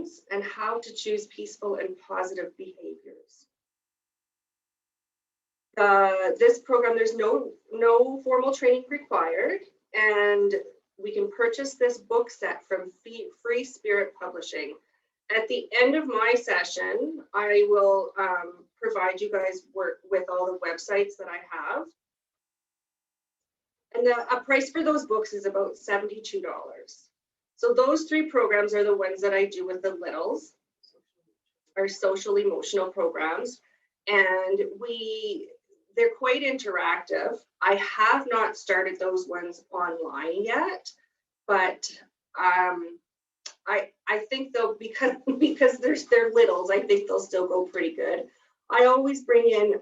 emotions and how to choose peaceful and positive behaviors. This program, there's no formal training required, and we can purchase this book set from Free Spirit Publishing. At the end of my session, I will provide you guys with all the websites that I have. And a price for those books is about $72. So those 3 programs are the ones that I do with the littles, our social emotional programs. And they're quite interactive. I have not started those ones online yet, but I think they'll, because they're littles, I think they'll still go pretty good. I always bring in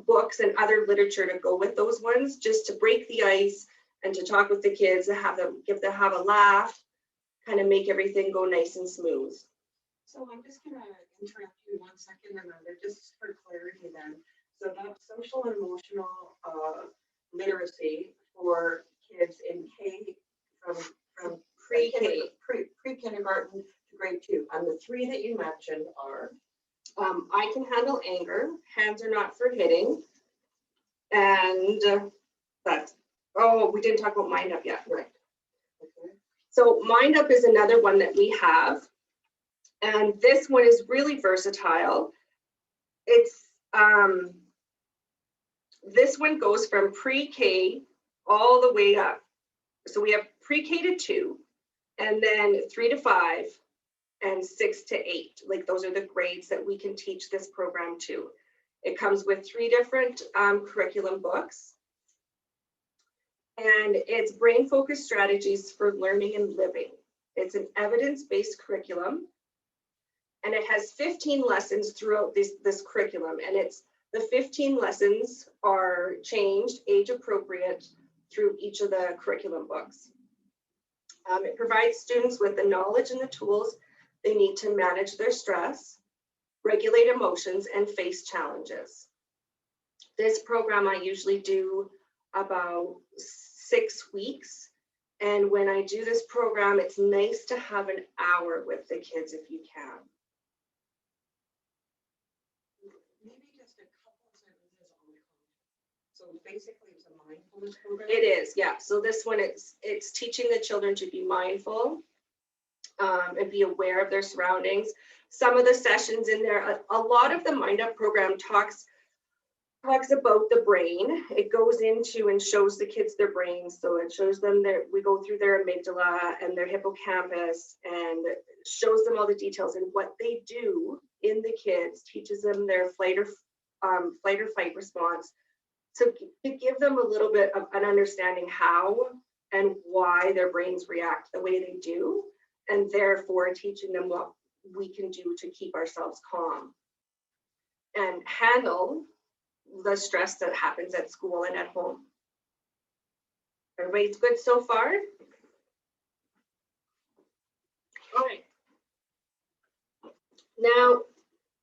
books and other literature to go with those ones, just to break the ice and to talk with the kids, to have a laugh, kind of make everything go nice and smooth. So I'm just gonna interrupt you 1 second, Amanda, just for clarity then. So that's social and emotional literacy for kids in K, from pre-kindergarten to grade 2. And the 3 that you mentioned are? I Can Handle Anger, Hands Are Not for Hitting, and we didn't talk about Mind Up yet, right? Okay. So Mind Up is another one that we have, and this one is really versatile. It's this one goes from pre-K all the way up. So we have pre-K to 2, and then 3 to 5, and 6 to 8. Like, those are the grades that we can teach this program to. It comes with 3 different curriculum books, and it's brain-focused strategies for learning and living. It's an evidence-based curriculum, and it has 15 lessons throughout this curriculum, and the 15 lessons are changed, age appropriate, through each of the curriculum books. It provides students with the knowledge and the tools they need to manage their stress, regulate emotions, and face challenges. This program I usually do about 6 weeks. And when I do this program, it's nice to have an hour with the kids if you can. Maybe just a couple of sentences on the content. So basically it's a mindfulness program? It is, yeah. So this one, it's teaching the children to be mindful, and be aware of their surroundings. Some of the sessions in there, a lot of the Mind Up program talks about the brain. It goes into and shows the kids their brains. So it shows them we go through their amygdala and their hippocampus, and shows them all the details and what they do in the kids, teaches them their flight or fight response. So to give them a little bit of an understanding how and why their brains react the way they do, and therefore teaching them what we can do to keep ourselves calm and handle the stress that happens at school and at home. Everybody's good so far? All right. Now,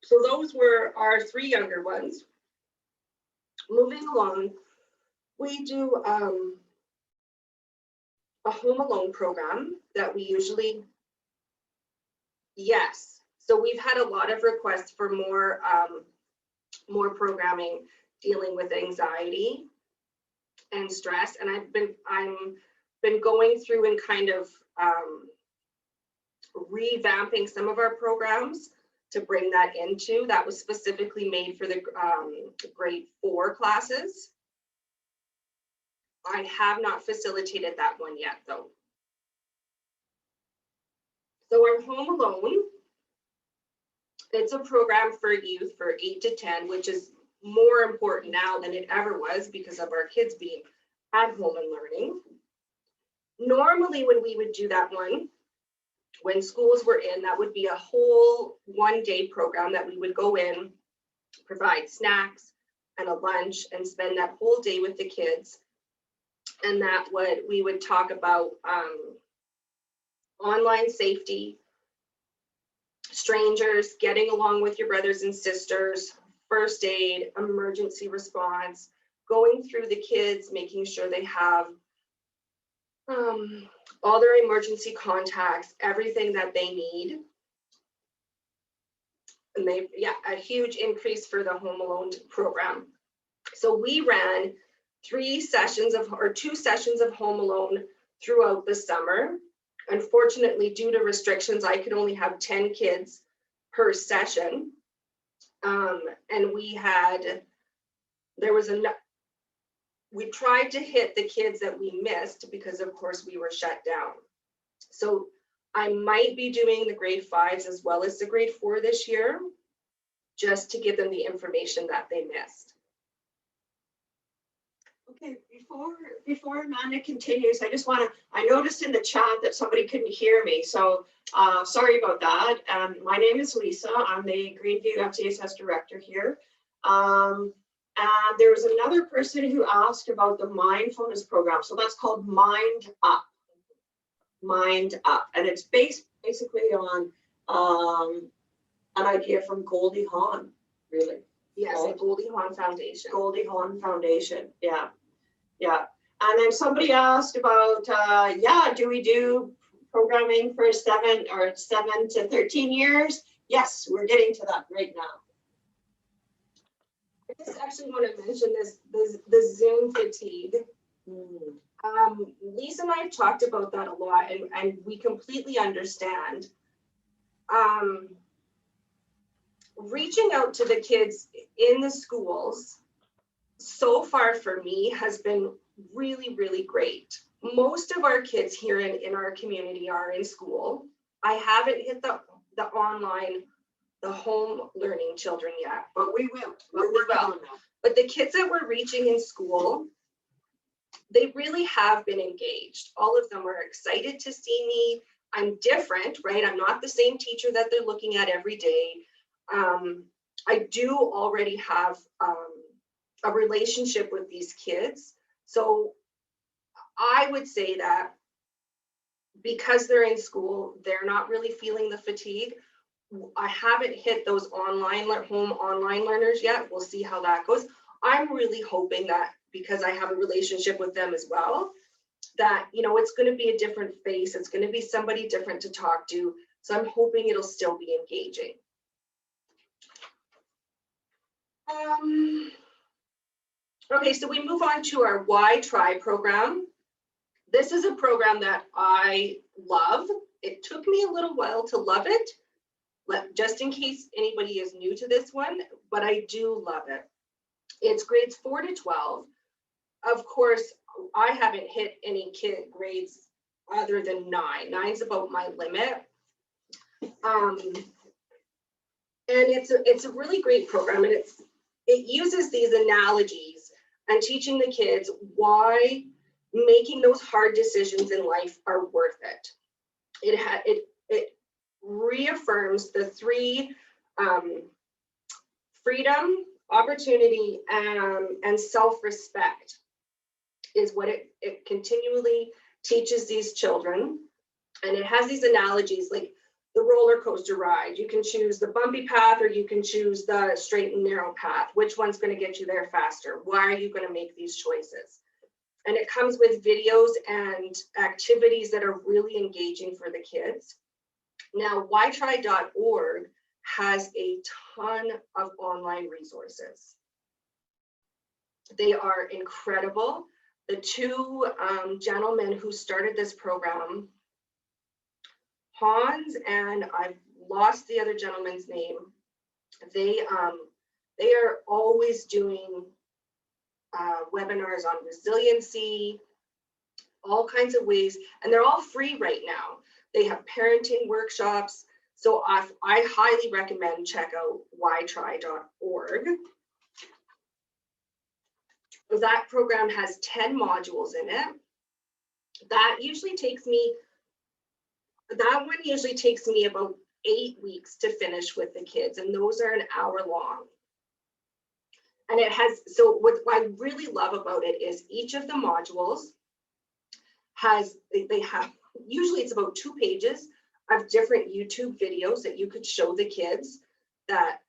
so those were our 3 younger ones. Moving along, we do a home alone program that we usually, yes. So we've had a lot of requests for more programming dealing with anxiety and stress, and I'm been going through and kind of revamping some of our programs to bring that into. That was specifically made for the grade 4 classes. I have not facilitated that one yet, though. So our Home Alone, it's a program for youth for 8 to 10, which is more important now than it ever was because of our kids being at home and learning. Normally, when we would do that one, when schools were in, that would be a whole 1-day program that we would go in, provide snacks and a lunch, and spend that whole day with the kids. And we would talk about online safety, strangers, getting along with your brothers and sisters, first aid, emergency response, going through the kids, making sure they have all their emergency contacts, everything that they need. And they, yeah, a huge increase for the Home Alone program. So we ran 2 sessions of Home Alone throughout the summer. Unfortunately, due to restrictions, I could only have 10 kids per session. And we tried to hit the kids that we missed because of course we were shut down. So I might be doing the grade 5s as well as the grade 4 this year, just to give them the information that they missed. Okay, before Amanda continues, I noticed in the chat that somebody couldn't hear me, so sorry about that. My name is Lisa. I'm the Greenview FCSS director here. And there was another person who asked about the mindfulness program. So that's called Mind Up. Mind Up. And it's based basically on an idea from Goldie Hawn, really. Yes, the Goldie Hawn Foundation. Goldie Hawn Foundation, yeah. Yeah. And then somebody asked about, do we do programming for 7 to 13 years? Yes, we're getting to that right now. I just actually want to mention the Zoom fatigue. Lisa and I have talked about that a lot, and we completely understand. Reaching out to the kids in the schools so far for me has been really, really great. Most of our kids here in our community are in school. I haven't hit the online, the home learning children yet. But we will. But we will. But the kids that we're reaching in school, they really have been engaged. All of them are excited to see me. I'm different, right? I'm not the same teacher that they're looking at every day. I do already have a relationship with these kids. So I would say that because they're in school, they're not really feeling the fatigue. I haven't hit those home online learners yet. We'll see how that goes. I'm really hoping that because I have a relationship with them as well, that, you know, it's going to be a different face. It's going to be somebody different to talk to. So I'm hoping it'll still be engaging. Okay, so we move on to our Why Try program. This is a program that I love. It took me a little while to love it, just in case anybody is new to this one, but I do love it. It's grades 4 to 12. Of course, I haven't hit any kid grades other than 9. 9's about my limit. And it's a really great program, and it uses these analogies and teaching the kids why making those hard decisions in life are worth it. It reaffirms the 3 freedom, opportunity, and self-respect is what it continually teaches these children. And it has these analogies like the roller coaster ride. You can choose the bumpy path or you can choose the straight and narrow path. Which one's going to get you there faster? Why are you going to make these choices? And it comes with videos and activities that are really engaging for the kids. Now, whytry.org has a ton of online resources. They are incredible. The 2 gentlemen who started this program, Hans, and I've lost the other gentleman's name. They are always doing webinars on resiliency, all kinds of ways, and they're all free right now. They have parenting workshops. So I highly recommend check out whytry.org. That program has 10 modules in it. That one usually takes me about 8 weeks to finish with the kids, and those are an hour long. And it has, so what I really love about it is each of the modules they have, usually it's about 2 pages of different YouTube videos that you could show the kids that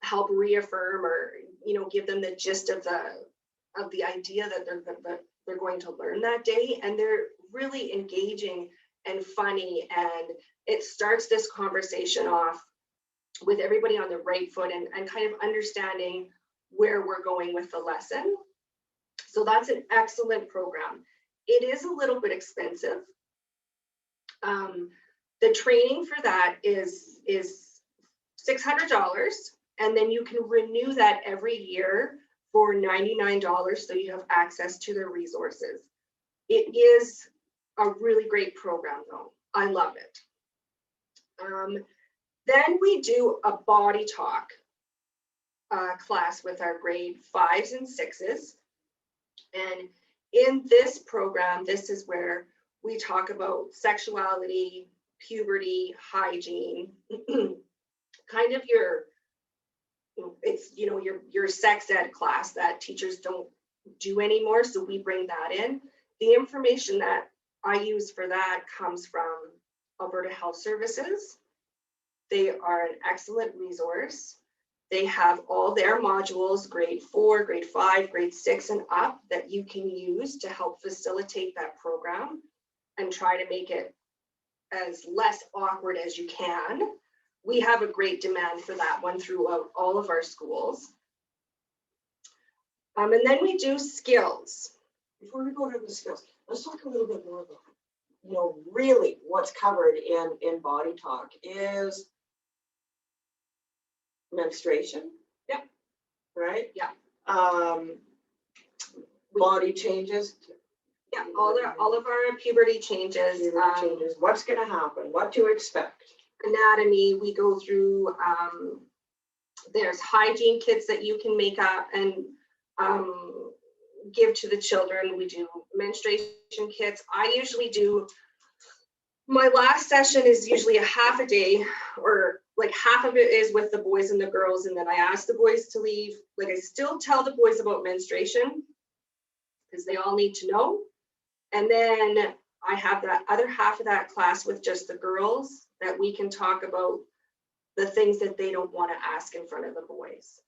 help reaffirm or, you know, give them the gist of the idea that they're going to learn that day. And they're really engaging and funny, and it starts this conversation off with everybody on the right foot and kind of understanding where we're going with the lesson. So that's an excellent program. It is a little bit expensive. The training for that is $600, and then you can renew that every year for $99, so you have access to their resources. It is a really great program though. I love it. Then we do a body talk class with our grade 5s and 6s. And in this program, this is where we talk about sexuality, puberty, hygiene, kind of your sex ed class that teachers don't do anymore. So we bring that in. The information that I use for that comes from Alberta Health Services. They are an excellent resource. They have all their modules, grade 4, grade 5, grade 6 and up, that you can use to help facilitate that program and try to make it as less awkward as you can. We have a great demand for that one throughout all of our schools. And then we do skills. Before we go to the skills, let's talk a little bit more about, really what's covered in body talk is menstruation. Yeah. Right? Yeah. Body changes. Yeah, all of our puberty changes. Changes. What's going to happen? What to expect? Anatomy, we go through, there's hygiene kits that you can make up and give to the children. We do menstruation kits. I usually do, my last session is usually a half a day, or like half of it is with the boys and the girls, and then I ask the boys to leave. Like, I still tell the boys about menstruation because they all need to know. And then I have that other half of that class with just the girls, that we can talk about the things that they don't want to ask in front of the boys.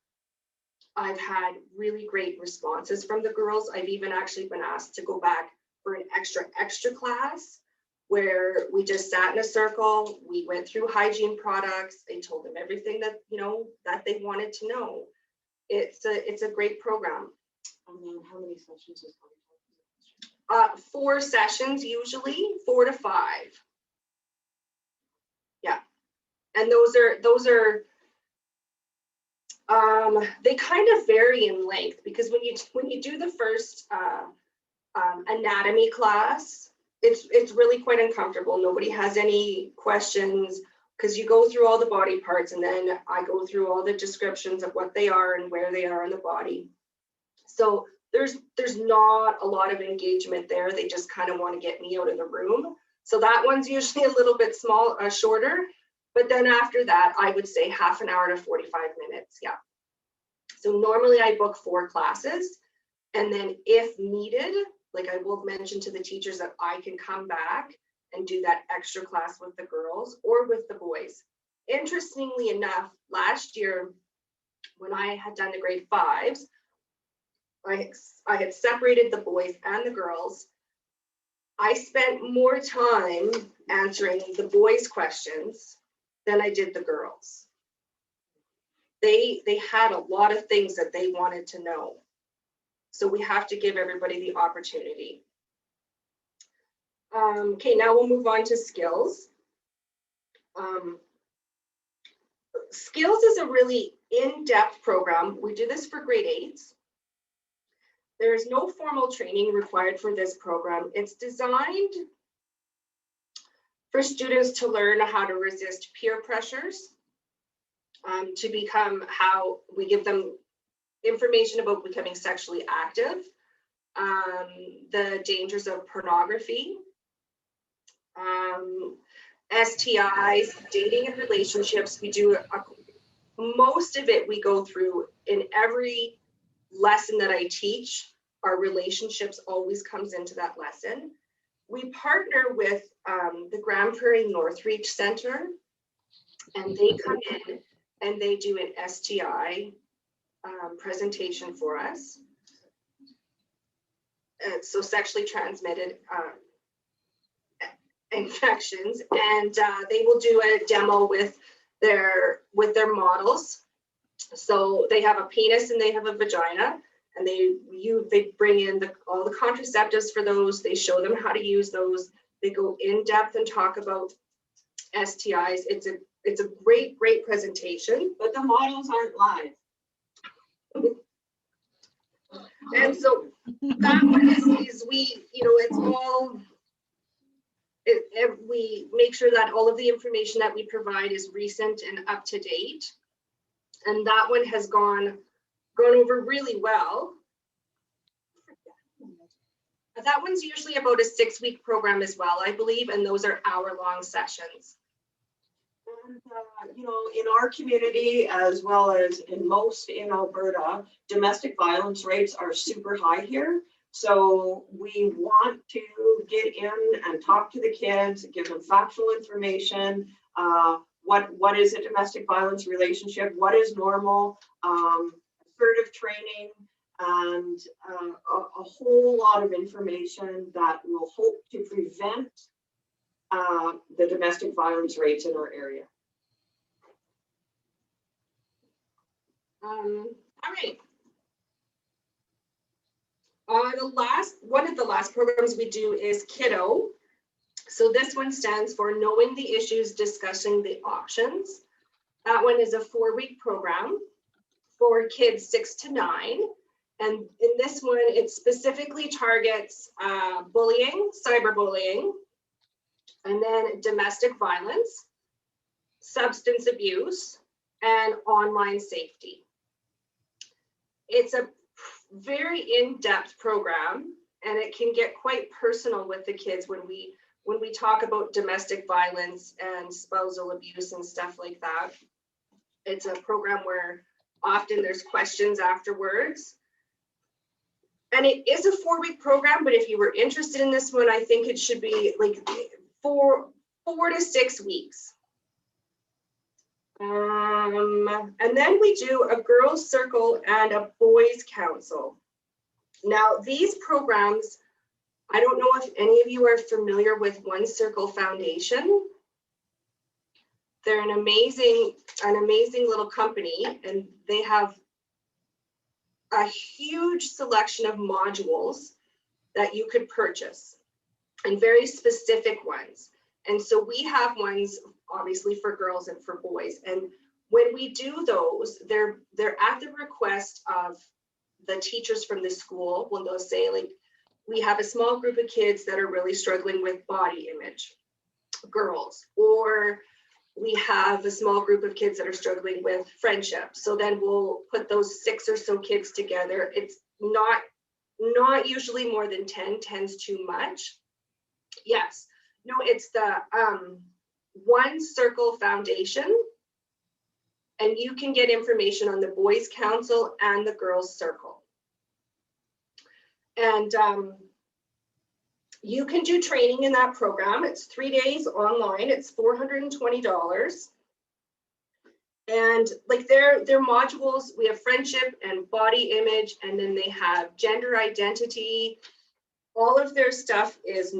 I've had really great responses from the girls. I've even actually been asked to go back for an extra class where we just sat in a circle. We went through hygiene products. I told them everything that, that they wanted to know. It's a great program. And then how many sessions is 4 sessions, usually 4 to 5. Yeah. And those are they kind of vary in length, because when you do the first anatomy class, it's really quite uncomfortable. Nobody has any questions because you go through all the body parts, and then I go through all the descriptions of what they are and where they are in the body. So there's not a lot of engagement there. They just kind of want to get me out of the room. So that one's usually a little bit shorter. But then after that, I would say half an hour to 45 minutes. Yeah. So normally I book 4 classes. And then if needed, like, I will mention to the teachers that I can come back and do that extra class with the girls or with the boys. Interestingly enough, last year when I had done the grade 5s, I had separated the boys and the girls. I spent more time answering the boys' questions than I did the girls. They had a lot of things that they wanted to know. So we have to give everybody the opportunity. Okay, now we'll move on to skills. Skills is a really in-depth program. We do this for grade 8s. There is no formal training required for this program. It's designed for students to learn how to resist peer pressures, to become how we give them information about becoming sexually active, the dangers of pornography, STIs, dating and relationships. We do most of it we go through in every lesson that I teach. Our relationships always comes into that lesson. We partner with the Grand Prairie Northreach Center, and they come in and they do an STI presentation for us. So sexually transmitted infections, and they will do a demo with their models. So they have a penis and they have a vagina, and they bring in all the contraceptives for those. They show them how to use those. They go in depth and talk about STIs. It's a great presentation. But the models aren't live. And so that one is we, it's all, we make sure that all of the information that we provide is recent and up to date. And that one has gone over really well. That one's usually about a 6-week program as well, I believe, and those are hour-long sessions. And, in our community, as well as in most in Alberta, domestic violence rates are super high here. So we want to get in and talk to the kids, give them factual information. What is a domestic violence relationship? What is normal? Assertive training, and a whole lot of information that will hope to prevent the domestic violence rates in our area. All right. One of the last programs we do is Kiddo. So this one stands for Knowing the Issues, Discussing the Options. That one is a 4-week program for kids 6 to 9. And in this one, it specifically targets bullying, cyberbullying, and then domestic violence, substance abuse, and online safety. It's a very in-depth program, and it can get quite personal with the kids when we talk about domestic violence and spousal abuse and stuff like that. It's a program where often there's questions afterwards. And it is a 4-week program, but if you were interested in this one, I think it should be like 4 to 6 weeks. And then we do a girls' circle and a boys' council. Now, these programs, I don't know if any of you are familiar with One Circle Foundation. They're an amazing little company, and they have a huge selection of modules that you could purchase, and very specific ones. And so we have ones obviously for girls and for boys. And when we do those, they're at the request of the teachers from the school. When they'll say, like, we have a small group of kids that are really struggling with body image, girls, or we have a small group of kids that are struggling with friendship. So then we'll put those 6 or so kids together. It's not usually more than 10, 10's too much. Yes, no, it's the One Circle Foundation. And you can get information on the Boys Council and the Girls Circle. And you can do training in that program. It's 3 days online. It's $420. And like their modules, we have friendship and body image, and then they have gender identity. All of their stuff is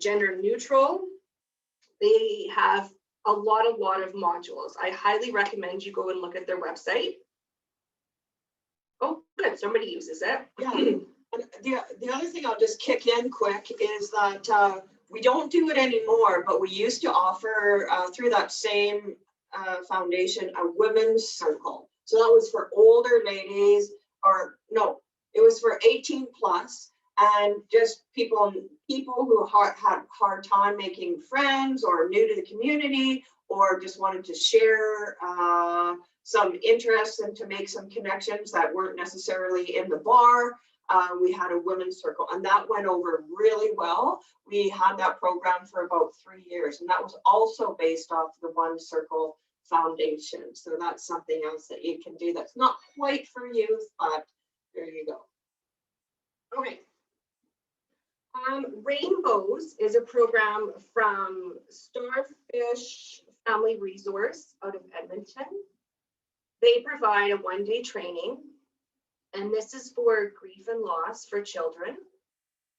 gender neutral. They have a lot of modules. I highly recommend you go and look at their website. Oh, good, somebody uses it. Yeah. The other thing I'll just kick in quick is that we don't do it anymore, but we used to offer through that same foundation a women's circle. So that was for older ladies, or no, it was for 18 plus, and just people who had hard time making friends, or new to the community, or just wanted to share some interests and to make some connections that weren't necessarily in the bar. We had a women's circle, and that went over really well. We had that program for about 3 years, and that was also based off the One Circle Foundation. So that's something else that you can do that's not quite for youth, but there you go. Okay. Rainbows is a program from Starfish Family Resource out of Edmonton. They provide a 1-day training, and this is for grief and loss for children.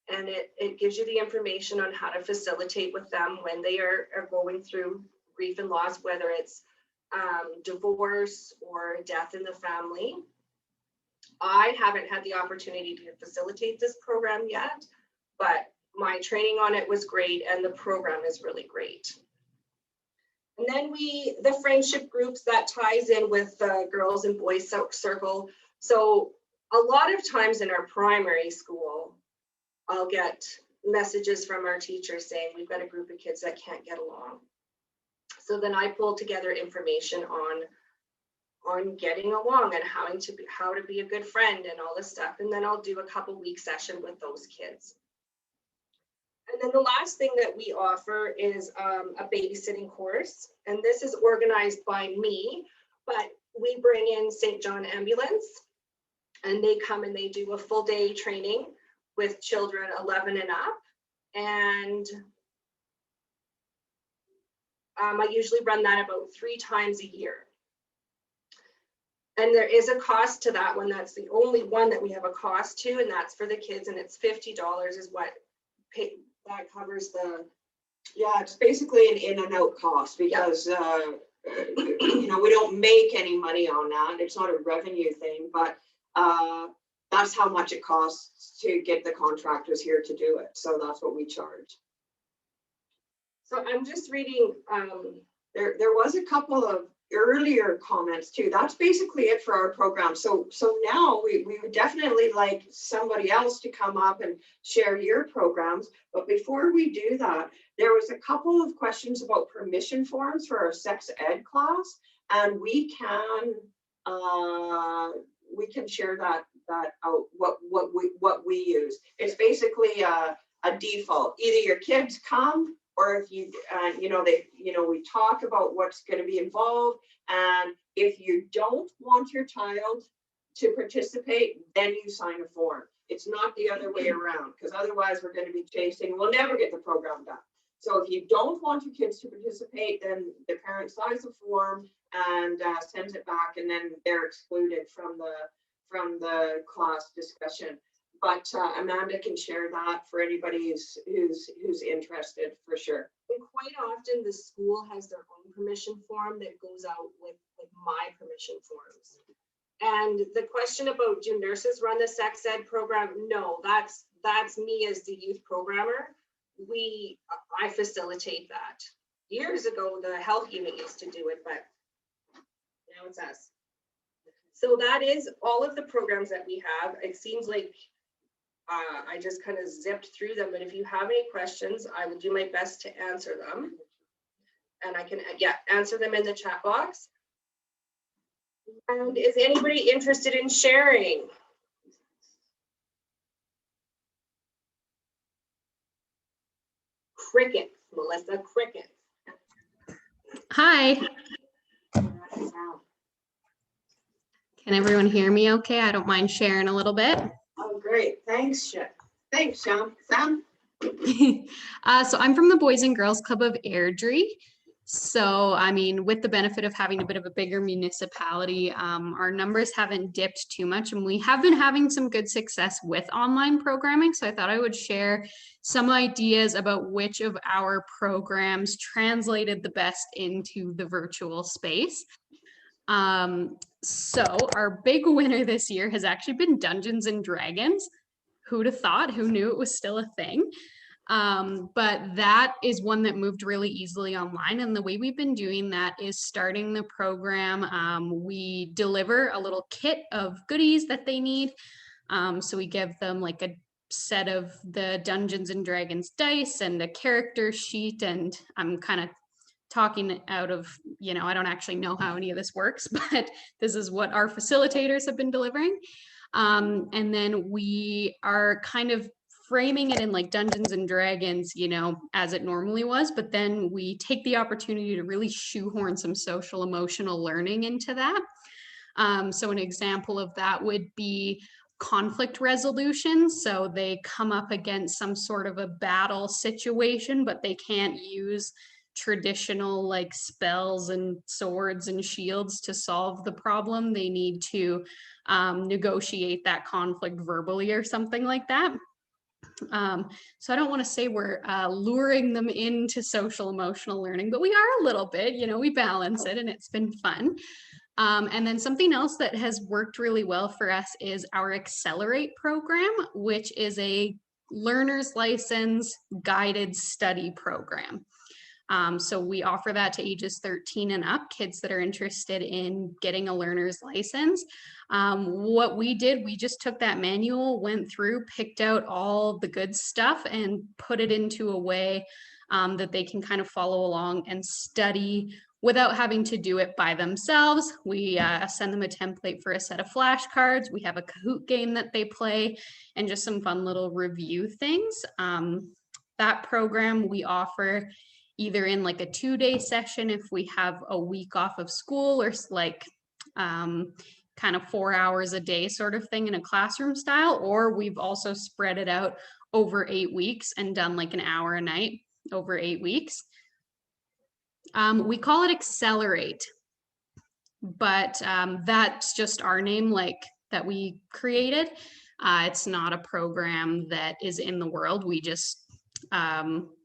and it gives you the information on how to facilitate with them when they are going through grief and loss, whether it's divorce or death in the family. I haven't had the opportunity to facilitate this program yet, but my training on it was great and the program is really great. And then the friendship groups, that ties in with the girls and boys circle. So a lot of times in our primary school, I'll get messages from our teachers saying, we've got a group of kids that can't get along. So then I pull together information on getting along and how to be a good friend and all this stuff. And then I'll do a couple week session with those kids. And then the last thing that we offer is a babysitting course. And this is organized by me, but we bring in St. John Ambulance and they come and they do a full day training with children 11 and up. And I usually run that about 3 times a year. And there is a cost to that one. That's the only one that we have a cost to, and that's for the kids, and it's $50 is what that covers the. Yeah, it's basically an in and out cost because, you know, we don't make any money on that. It's not a revenue thing, but that's how much it costs to get the contractors here to do it. So that's what we charge. So I'm just reading. There was a couple of earlier comments too. That's basically it for our program. So now we would definitely like somebody else to come up and share your programs. But before we do that, there was a couple of questions about permission forms for our sex ed class, and we can share that out what we use. It's basically a default. Either your kids come, or if you, we talk about what's going to be involved. And if you don't want your child to participate, then you sign a form. It's not the other way around, because otherwise we're going to be chasing, we'll never get the program done. So if you don't want your kids to participate, then the parent signs a form and sends it back, and then they're excluded from the class discussion. But Amanda can share that for anybody who's interested, for sure. And quite often the school has their own permission form that goes out with my permission forms. And the question about, do nurses run the sex ed program? No, that's me as the youth programmer. I facilitate that. Years ago, the health unit used to do it, but now it's us. So that is all of the programs that we have. It seems like I just kind of zipped through them, but if you have any questions, I will do my best to answer them. And I can, answer them in the chat box. And is anybody interested in sharing? Crickets, Melissa, crickets. Hi. Can everyone hear me okay? I don't mind sharing a little bit. Oh, great. Thanks, Sean. Sam? So I'm from the Boys and Girls Club of Airdrie. So, I mean, with the benefit of having a bit of a bigger municipality, our numbers haven't dipped too much, and we have been having some good success with online programming. So I thought I would share some ideas about which of our programs translated the best into the virtual space. So our big winner this year has actually been Dungeons and Dragons. Who'd have thought? Who knew it was still a thing? But that is one that moved really easily online. And the way we've been doing that is starting the program. We deliver a little kit of goodies that they need. So we give them like a set of the Dungeons and Dragons dice and a character sheet. And I'm kind of talking out of, I don't actually know how any of this works, but this is what our facilitators have been delivering. And then we are kind of framing it in like Dungeons and Dragons, as it normally was, but then we take the opportunity to really shoehorn some social emotional learning into that. So an example of that would be conflict resolution. So they come up against some sort of a battle situation, but they can't use traditional like spells and swords and shields to solve the problem. They need to negotiate that conflict verbally or something like that. So I don't want to say we're luring them into social emotional learning, but we are a little bit, we balance it and it's been fun. And then something else that has worked really well for us is our Accelerate program, which is a learner's license guided study program. So we offer that to ages 13 and up, kids that are interested in getting a learner's license. What we did, we just took that manual, went through, picked out all the good stuff and put it into a way that they can kind of follow along and study without having to do it by themselves. We send them a template for a set of flashcards. We have a Kahoot game that they play and just some fun little review things. That program we offer either in like a 2-day session if we have a week off of school, or like kind of 4 hours a day sort of thing in a classroom style, or we've also spread it out over 8 weeks and done like an hour a night over 8 weeks. We call it Accelerate, but that's just our name, like that we created. It's not a program that is in the world. We just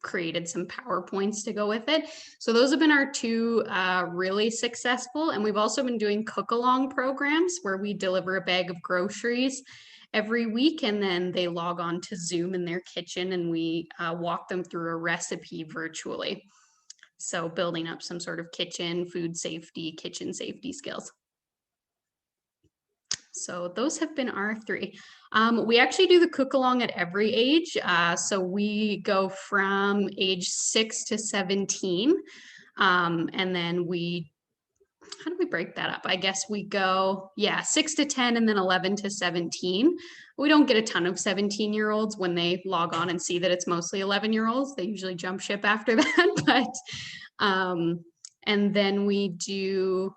created some PowerPoints to go with it. So those have been our two really successful. And we've also been doing cook-along programs where we deliver a bag of groceries every week, and then they log on to Zoom in their kitchen and we walk them through a recipe virtually. So building up some sort of kitchen safety skills. So those have been our 3. We actually do the cook along at every age. So we go from age 6 to 17. And then how do we break that up? I guess we go, 6 to 10 and then 11 to 17. We don't get a ton of 17-year-olds when they log on and see that it's mostly 11-year-olds. They usually jump ship after that. But, and then we do,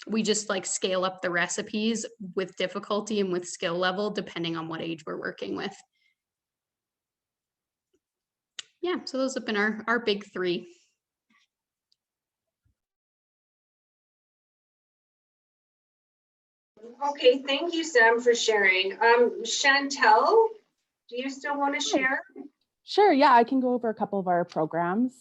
we just like scale up the recipes with difficulty and with skill level, depending on what age we're working with. Yeah, so those have been our big 3. Okay, thank you, Sam, for sharing. Chantel, do you still want to share? Sure, yeah, I can go over a couple of our programs.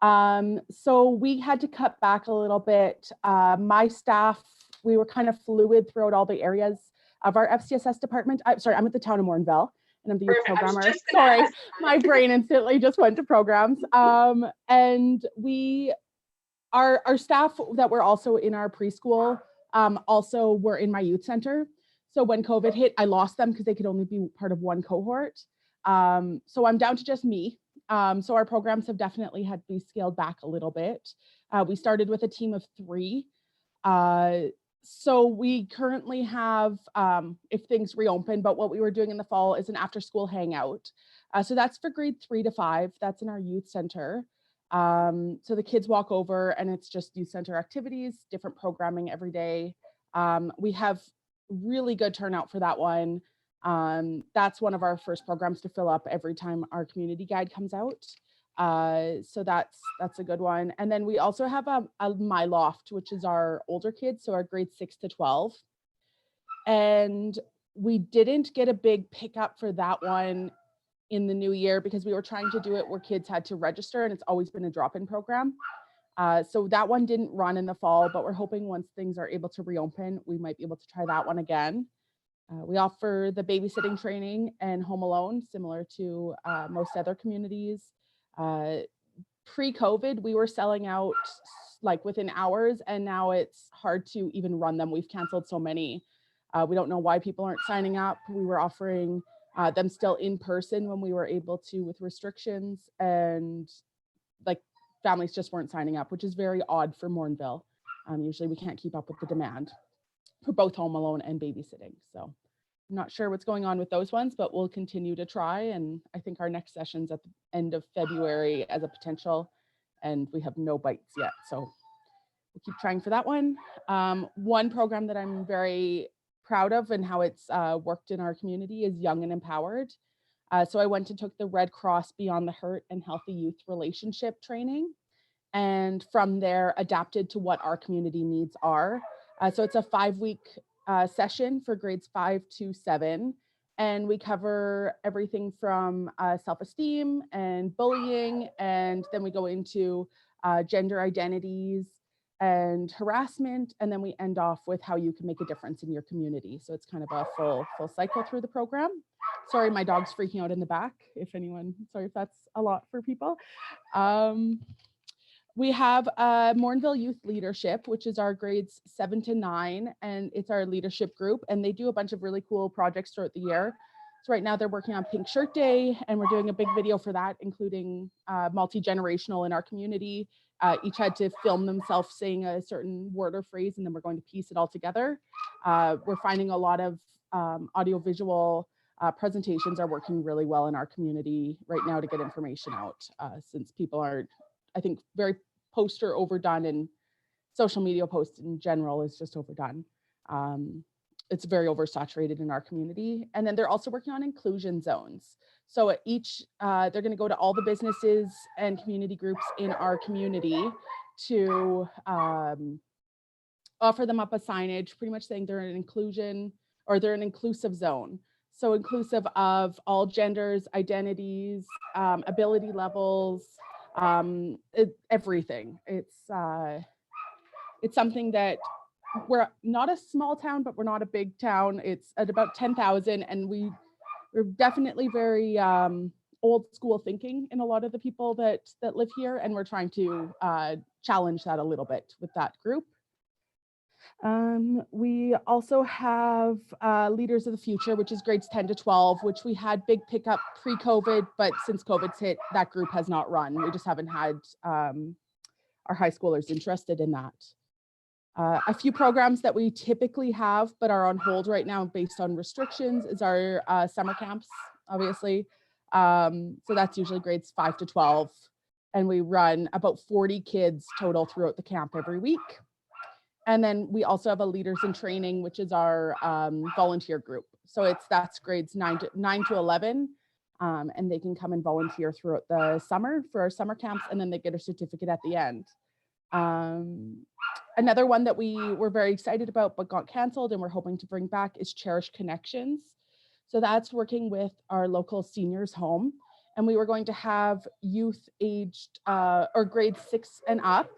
So we had to cut back a little bit. My staff, we were kind of fluid throughout all the areas of our FCSS department. I'm sorry, I'm at the town of Morinville and I'm the youth programmer. Sorry, my brain instantly just went to programs. And our staff that were also in our preschool also were in my youth center. So when COVID hit, I lost them because they could only be part of one cohort. So I'm down to just me. So our programs have definitely had to be scaled back a little bit. We started with a team of 3. So we currently have, if things reopen, but what we were doing in the fall is an after school hangout. So that's for grade 3 to 5. That's in our youth center. So the kids walk over and it's just youth center activities, different programming every day. We have really good turnout for that one. That's one of our first programs to fill up every time our community guide comes out. So that's a good one. And then we also have a My Loft, which is our older kids, so our grades 6 to 12. And we didn't get a big pickup for that one in the new year because we were trying to do it where kids had to register, and it's always been a drop-in program. So that one didn't run in the fall, but we're hoping once things are able to reopen, we might be able to try that one again. We offer the babysitting training and home alone, similar to most other communities. Pre-COVID, we were selling out like within hours, and now it's hard to even run them. We've canceled so many. We don't know why people aren't signing up. We were offering them still in person when we were able to with restrictions, and like families just weren't signing up, which is very odd for Morinville. Usually we can't keep up with the demand for both home alone and babysitting. So I'm not sure what's going on with those ones, but we'll continue to try. And I think our next session's at the end of February as a potential, and we have no bites yet. So we'll keep trying for that one. One program that I'm very proud of and how it's worked in our community is Young and Empowered. So I went and took the Red Cross Beyond the Hurt and Healthy Youth Relationship training, and from there adapted to what our community needs are. So it's a 5-week session for grades 5 to 7, And we cover everything from self-esteem and bullying, and then we go into gender identities and harassment, and then we end off with how you can make a difference in your community. So it's kind of a full cycle through the program. Sorry, my dog's freaking out in the back. Sorry if that's a lot for people. We have Morinville Youth Leadership, which is our grades 7 to 9, and it's our leadership group, and they do a bunch of really cool projects throughout the year. So right now they're working on Pink Shirt Day, and we're doing a big video for that, including multi-generational in our community. Each had to film themselves saying a certain word or phrase, and then we're going to piece it all together. We're finding a lot of audiovisual presentations are working really well in our community right now to get information out, since people are, I think, very poster overdone, and social media posts in general is just overdone. It's very oversaturated in our community. And then they're also working on inclusion zones. So at each, they're going to go to all the businesses and community groups in our community to offer them up a signage, pretty much saying they're an inclusion, or they're an inclusive zone. So inclusive of all genders, identities, ability levels, everything. It's something that we're not a small town, but we're not a big town. It's at about 10,000, and we're definitely very old school thinking in a lot of the people that live here, and we're trying to challenge that a little bit with that group. We also have Leaders of the Future, which is grades 10 to 12, which we had big pickup pre-COVID, but since COVID's hit, that group has not run. We just haven't had our high schoolers interested in that. A few programs that we typically have but are on hold right now based on restrictions is our summer camps, obviously. So that's usually grades 5 to 12. And we run about 40 kids total throughout the camp every week. And then we also have a Leaders in Training, which is our volunteer group. So that's grades 9 to 11. And they can come and volunteer throughout the summer for our summer camps, and then they get a certificate at the end. Another one that we were very excited about but got canceled and we're hoping to bring back is Cherish Connections. So that's working with our local seniors home. And we were going to have youth aged or grade 6 and up.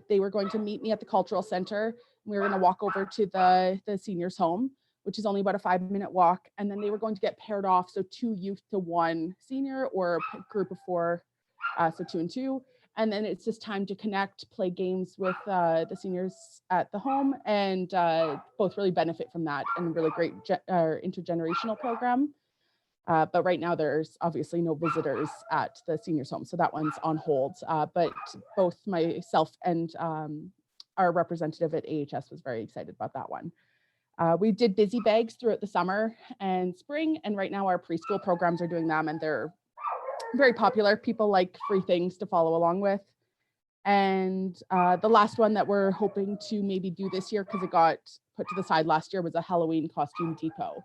They were going to meet me at the cultural center. We were going to walk over to the seniors home, which is only about a 5-minute walk. And then they were going to get paired off. So 2 youth to 1 senior, or a group of 4, so 2 and 2. And then it's just time to connect, play games with the seniors at the home, and both really benefit from that, and really great intergenerational program. But right now there's obviously no visitors at the seniors home, so that one's on hold. But both myself and our representative at AHS was very excited about that one. We did busy bags throughout the summer and spring, and right now our preschool programs are doing them, and they're very popular. People like free things to follow along with. And the last one that we're hoping to maybe do this year, because it got put to the side last year, was a Halloween costume depot.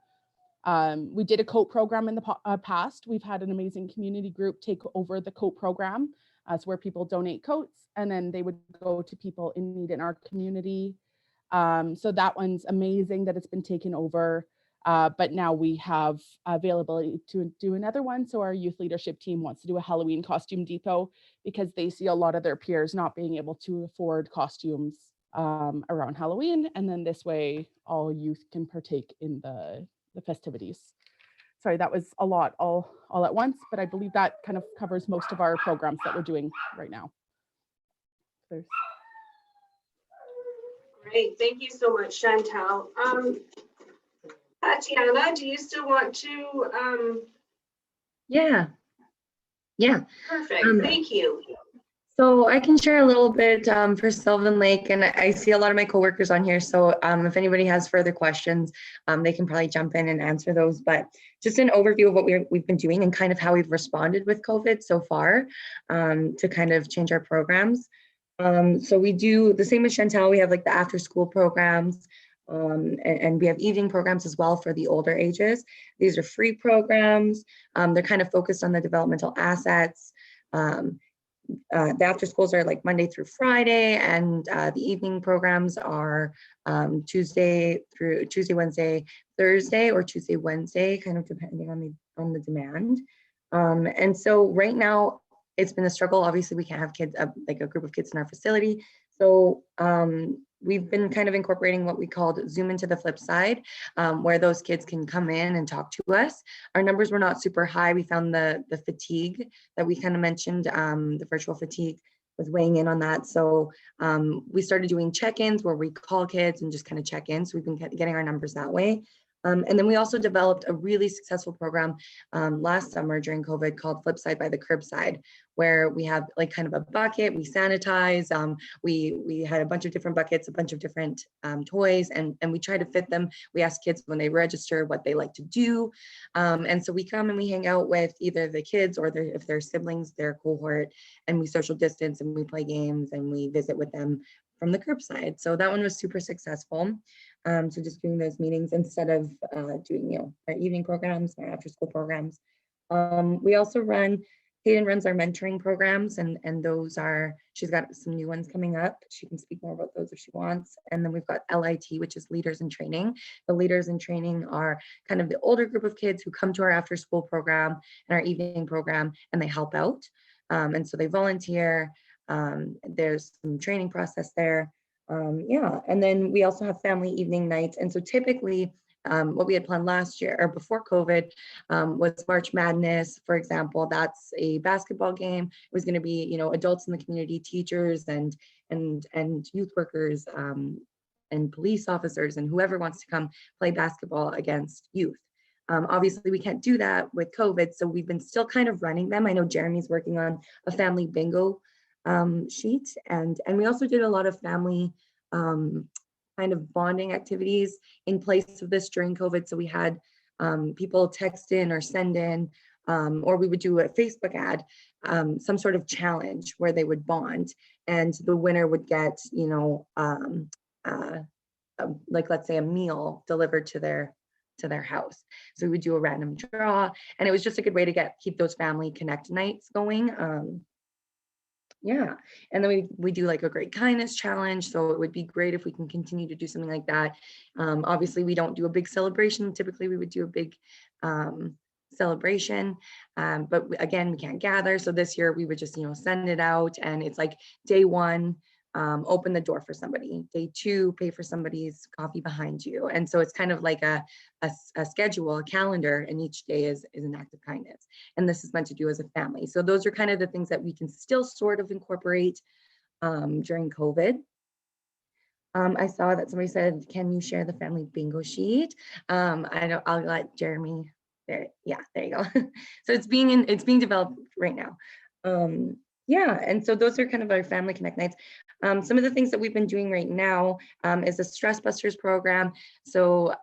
We did a coat program in the past. We've had an amazing community group take over the coat program, so where people donate coats, and then they would go to people in need in our community. So that one's amazing that it's been taken over. But now we have availability to do another one. So our youth leadership team wants to do a Halloween costume depot, because they see a lot of their peers not being able to afford costumes around Halloween. And then this way, all youth can partake in the festivities. Sorry, that was a lot all at once, but I believe that kind of covers most of our programs that we're doing right now. Great, thank you so much, Chantal. Tatiana, do you still want to? Yeah. Perfect, thank you. So I can share a little bit for Sylvan Lake, and I see a lot of my coworkers on here. So if anybody has further questions, they can probably jump in and answer those. But just an overview of what we've been doing and kind of how we've responded with COVID so far to kind of change our programs. So we do the same as Chantal. We have like the after school programs. And we have evening programs as well for the older ages. These are free programs. They're kind of focused on the developmental assets. The after schools are like Monday through Friday, and the evening programs are Tuesday, Wednesday, Thursday or Tuesday, Wednesday, kind of depending on the demand. And so right now it's been a struggle. Obviously, we can't have kids, like a group of kids in our facility. So we've been kind of incorporating what we called Zoom into the flip side, where those kids can come in and talk to us. Our numbers were not super high. We found the fatigue that we kind of mentioned, the virtual fatigue was weighing in on that. So we started doing check-ins where we call kids and just kind of check in. So we've been getting our numbers that way. And then we also developed a really successful program last summer during COVID called Flipside by the Curbside, where we have like kind of a bucket, we sanitize, we had a bunch of different buckets, a bunch of different toys, and we try to fit them. We ask kids when they register what they like to do. And so we come and we hang out with either the kids or if they're siblings, their cohort, and we social distance and we play games and we visit with them from the curbside. So that one was super successful. So just doing those meetings instead of doing, our evening programs, our after school programs. We also Hayden runs our mentoring programs, and those she's got some new ones coming up. She can speak more about those if she wants. And then we've got LIT, which is Leaders in Training. The Leaders in Training are kind of the older group of kids who come to our after school program and our evening program, and they help out. And so they volunteer. There's some training process there. And then we also have family evening nights. And so typically what we had planned last year or before COVID was March Madness, for example. That's a basketball game. It was going to be, adults in the community, teachers and youth workers and police officers and whoever wants to come play basketball against youth. Obviously, we can't do that with COVID, so we've been still kind of running them. I know Jeremy's working on a family bingo sheet, and we also did a lot of family kind of bonding activities in place of this during COVID. So we had people text in or send in, or we would do a Facebook ad, some sort of challenge where they would bond, and the winner would get, like let's say a meal delivered to their house. So we would do a random draw, and it was just a good way to keep those family connect nights going. And then we do like a great kindness challenge. So it would be great if we can continue to do something like that. Obviously, we don't do a big celebration. Typically, we would do a big celebration, but again, we can't gather. So this year we would just, send it out, and it's like day one, open the door for somebody. Day two, pay for somebody's coffee behind you. And so it's kind of like a schedule, a calendar, and each day is an act of kindness. And this is meant to do as a family. So those are kind of the things that we can still sort of incorporate during COVID. I saw that somebody said, can you share the family bingo sheet? I'll let Jeremy there. Yeah, there you go. So it's being developed right now. And so those are kind of our Family Connect nights. Some of the things that we've been doing right now is the Stress Busters program. So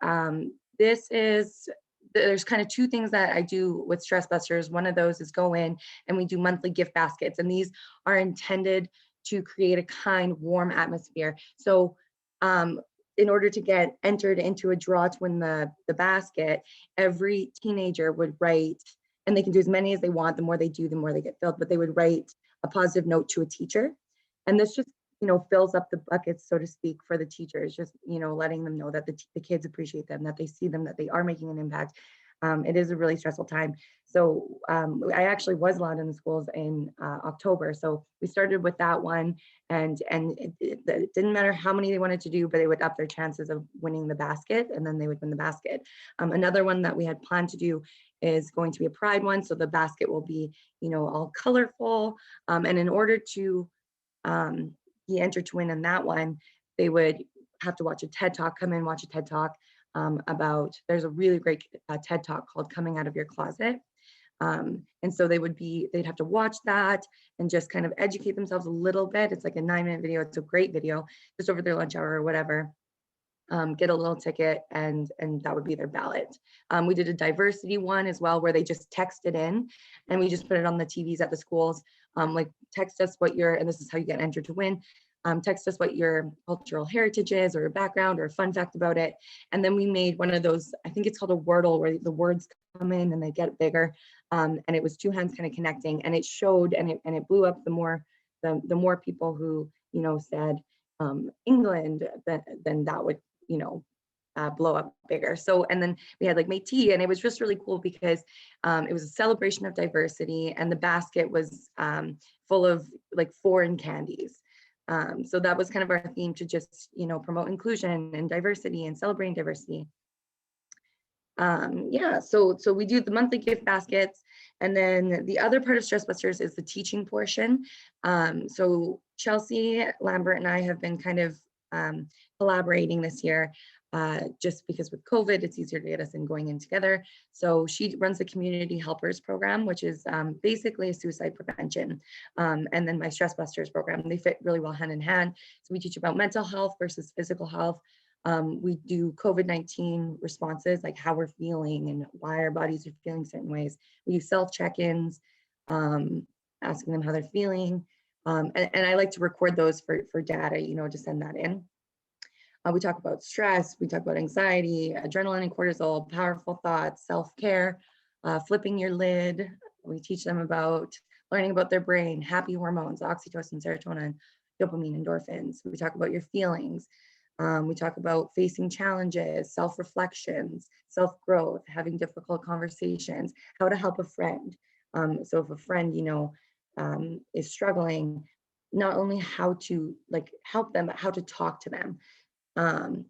there's kind of two things that I do with Stress Busters. One of those is go in and we do monthly gift baskets, and these are intended to create a kind, warm atmosphere. So in order to get entered into a draw to win the basket, every teenager would write, and they can do as many as they want. The more they do, the more they get filled, but they would write a positive note to a teacher. And this just, fills up the buckets, so to speak, for the teachers, just, letting them know that the kids appreciate them, that they see them, that they are making an impact. It is a really stressful time. So I actually was allowed in the schools in October. So we started with that one, and it didn't matter how many they wanted to do, but they would up their chances of winning the basket, and then they would win the basket. Another one that we had planned to do is going to be a pride one. So the basket will be, all colorful. And in order to be entered to win in that one, they would have to watch a TED Talk, come in, watch a TED Talk there's a really great TED Talk called Coming Out of Your Closet. And so they'd have to watch that and just kind of educate themselves a little bit. It's like a 9-minute video. It's a great video, just over their lunch hour or whatever. Get a little ticket, and that would be their ballot. We did a diversity one as well, where they just texted in, and we just put it on the TVs at the schools. Like, text us and this is how you get entered to win. Text us what your cultural heritage is, or a background, or a fun fact about it. And then we made one of those, I think it's called a Wordle, where the words come in and they get bigger. And it was two hands kind of connecting, and it showed, and it blew up the more people who, said England, then that would, blow up bigger. So, and then we had like Métis, and it was just really cool because it was a celebration of diversity, and the basket was full of like foreign candies. So that was kind of our theme, to just, you know, promote inclusion and diversity and celebrating diversity. Yeah, so we do the monthly gift baskets, and then the other part of Stress Busters is the teaching portion. So Chelsea Lambert and I have been kind of collaborating this year, just because with COVID, it's easier to get us in going in together. So she runs the Community Helpers program, which is basically a suicide prevention. And then my Stress Busters program, they fit really well hand in hand. So we teach about mental health versus physical health. We do COVID-19 responses, like how we're feeling and why our bodies are feeling certain ways. We do self-check-ins, asking them how they're feeling. And I like to record those for data, you know, to send that in. We talk about stress, we talk about anxiety, adrenaline and cortisol, powerful thoughts, self-care, flipping your lid. We teach them about learning about their brain, happy hormones, oxytocin, serotonin, dopamine, endorphins. We talk about your feelings. We talk about facing challenges, self-reflections, self-growth, having difficult conversations, how to help a friend. So if a friend, you know, is struggling, not only how to like help them, but how to talk to them.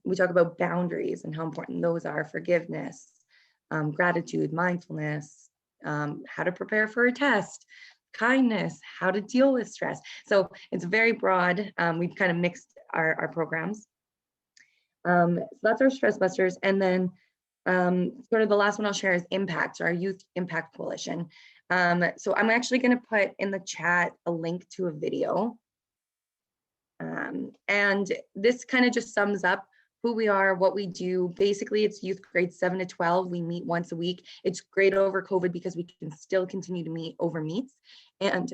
We talk about boundaries and how important those are, forgiveness, gratitude, mindfulness, how to prepare for a test, kindness, how to deal with stress. So it's very broad. We've kind of mixed our programs. So that's our Stress Busters. And then sort of the last one I'll share is Impact, our Youth Impact Coalition. So I'm actually going to put in the chat a link to a video. And this kind of just sums up who we are, what we do. Basically, it's youth grades 7 to 12. We meet once a week. It's great over COVID because we can still continue to meet over meets. And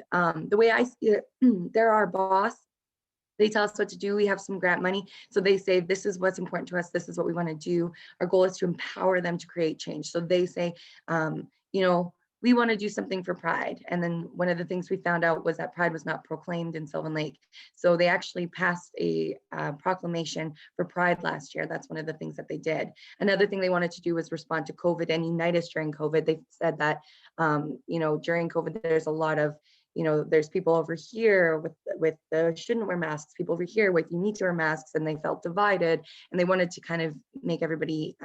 the way I see it, they're our boss. They tell us what to do. We have some grant money. So they say, this is what's important to us. This is what we want to do. Our goal is to empower them to create change. So they say, you know, we want to do something for Pride. And then one of the things we found out was that Pride was not proclaimed in Sylvan Lake. So they actually passed a proclamation for Pride last year. That's one of the things that they did. Another thing they wanted to do was respond to COVID and unite us during COVID. They said that, you know, during COVID, there's a lot of, you know, there's people over here with the shouldn't wear masks, people over here with you need to wear masks, and they felt divided, and they wanted to kind of make everybody,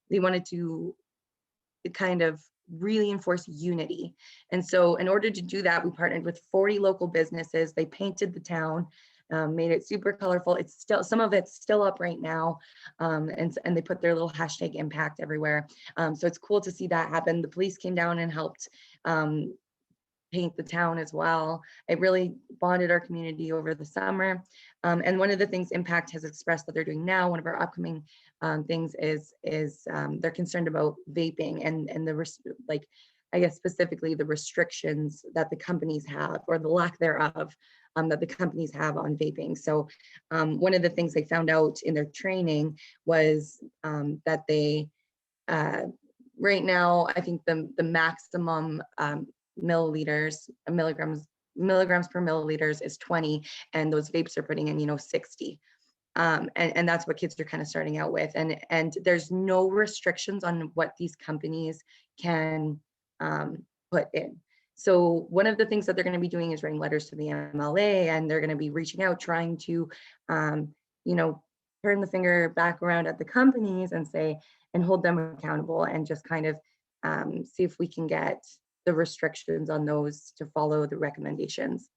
they wanted to kind of really enforce unity. And so in order to do that, we partnered with 40 local businesses. They painted the town, made it super colorful. It's still, some of it's still up right now. And they put their little hashtag impact everywhere. So it's cool to see that happen. The police came down and helped paint the town as well. It really bonded our community over the summer. And one of the things Impact has expressed that they're doing now, one of our upcoming things is they're concerned about vaping and the like, I guess specifically the restrictions that the companies have, or the lack thereof, that the companies have on vaping. So one of the things they found out in their training was that they, right now, I think the maximum milligrams per milliliters is 20, and those vapes are putting in, you know, 60. And that's what kids are kind of starting out with. And there's no restrictions on what these companies can put in. So one of the things that they're going to be doing is writing letters to the MLA, and they're going to be reaching out, trying to, you know, turn the finger back around at the companies and say, and hold them accountable, and just kind of see if we can get the restrictions on those to follow the recommendations.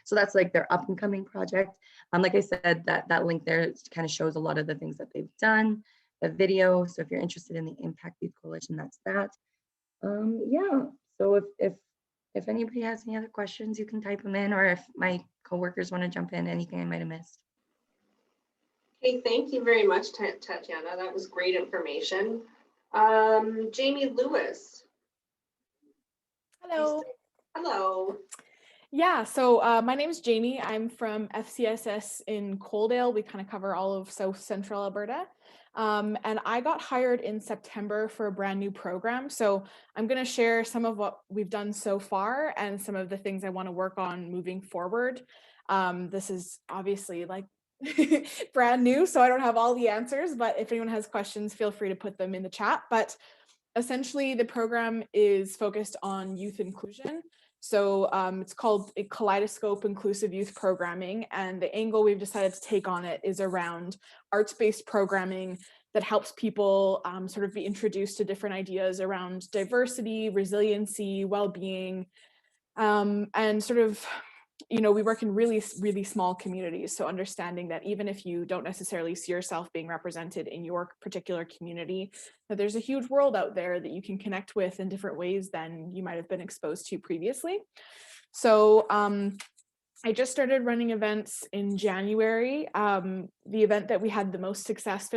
So that's like their up and coming project. Like I said, that link there kind of shows a lot of the things that they've done, the video. So if you're interested in the Impact Youth Coalition, that's that. Yeah, so if anybody has any other questions, you can type them in, or if my coworkers want to jump in, anything I might have missed. Okay, thank you very much, Tatiana. That was great information. Jamie Lewis. Hello. Hello. Yeah, so my name is Jamie. I'm from FCSS in Coaldale. We kind of cover all of South Central Alberta. And I got hired in September for a brand new program. So I'm going to share some of what we've done so far and some of the things I want to work on moving forward. This is obviously like brand new, so I don't have all the answers, but if anyone has questions, feel free to put them in the chat. But essentially, the program is focused on youth inclusion. So it's called a Kaleidoscope Inclusive Youth Programming, and the angle we've decided to take on it is around arts-based programming that helps people sort of be introduced to different ideas around diversity, resiliency, well-being, and sort of, you know, we work in really, really small communities. So understanding that even if you don't necessarily see yourself being represented in your particular community, that there's a huge world out there that you can connect with in different ways than you might have been exposed to previously. So I just started running events in January. The event that we had the most success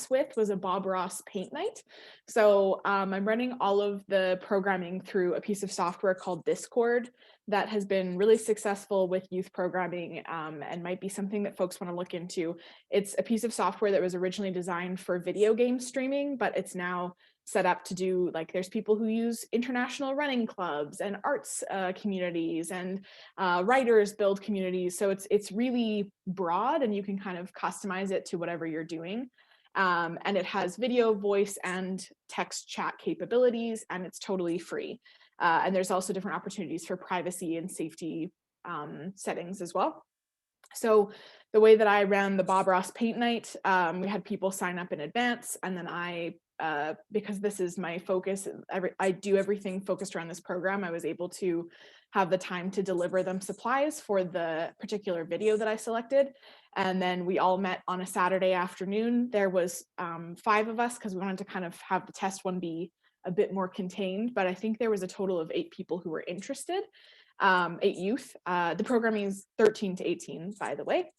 with was a Bob Ross paint night. So I'm running all of the programming through a piece of software called Discord that has been really successful with youth programming, and might be something that folks want to look into. It's a piece of software that was originally designed for video game streaming, but it's now set up to do, like, there's people who use international running clubs and arts communities, and writers build communities. So it's really broad, and you can kind of customize it to whatever you're doing. And it has video, voice, and text chat capabilities, and it's totally free. And there's also different opportunities for privacy and safety settings as well. So the way that I ran the Bob Ross paint night, we had people sign up in advance, and then because this is my focus, I do everything focused around this program, I was able to have the time to deliver them supplies for the particular video that I selected. And then we all met on a Saturday afternoon. There was 5 of us because we wanted to kind of have the test one be a bit more contained, but I think there was a total of 8 people who were interested. 8 youth. The programming is 13 to 18, by the way.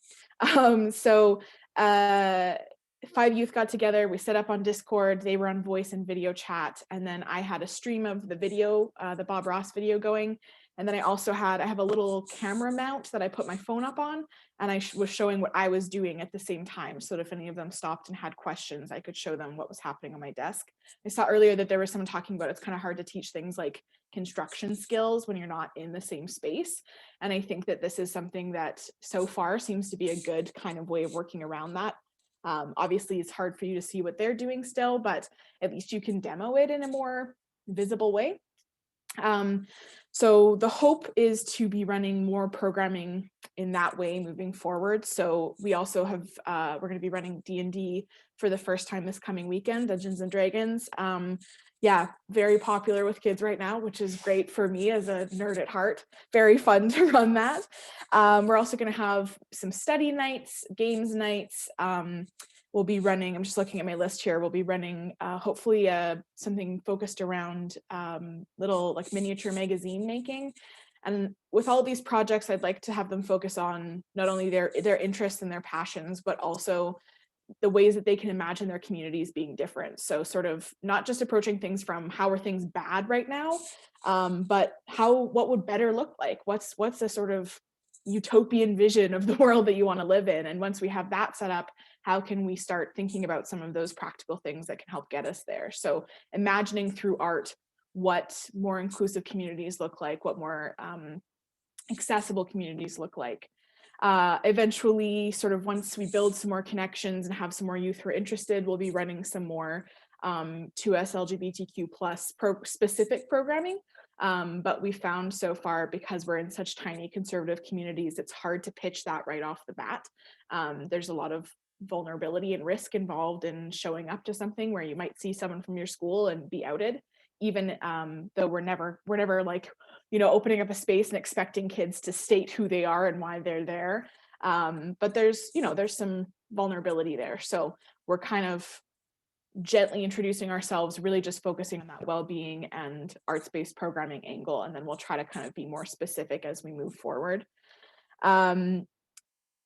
So 5 youth got together, we set up on Discord, they were on voice and video chat, and then I had a stream of the video, the Bob Ross video going. And then I have a little camera mount that I put my phone up on, and I was showing what I was doing at the same time. So if any of them stopped and had questions, I could show them what was happening on my desk. I saw earlier that there was someone talking about it's kind of hard to teach things like construction skills when you're not in the same space. And I think that this is something that so far seems to be a good kind of way of working around that. Obviously, it's hard for you to see what they're doing still, but at least you can demo it in a more visible way. So the hope is to be running more programming in that way moving forward. So we also have, we're going to be running D&D for the first time this coming weekend, Dungeons and Dragons. Yeah, very popular with kids right now, which is great for me as a nerd at heart. Very fun to run that. We're also going to have some study nights, games nights. We'll be running, I'm just looking at my list here, we'll be running hopefully something focused around little like miniature magazine making. And with all these projects, I'd like to have them focus on not only their interests and their passions, but also the ways that they can imagine their communities being different. So sort of not just approaching things from how are things bad right now, but what would better look like? What's a sort of utopian vision of the world that you want to live in? And once we have that set up, how can we start thinking about some of those practical things that can help get us there? So imagining through art what more inclusive communities look like, what more accessible communities look like. Eventually, sort of once we build some more connections and have some more youth who are interested, we'll be running some more 2S LGBTQ plus specific programming. But we found so far, because we're in such tiny conservative communities, it's hard to pitch that right off the bat. There's a lot of vulnerability and risk involved in showing up to something where you might see someone from your school and be outed, even though we're never like, you know, opening up a space and expecting kids to state who they are and why they're there. But there's some vulnerability there. So we're kind of gently introducing ourselves, really just focusing on that well-being and arts-based programming angle. And then we'll try to kind of be more specific as we move forward.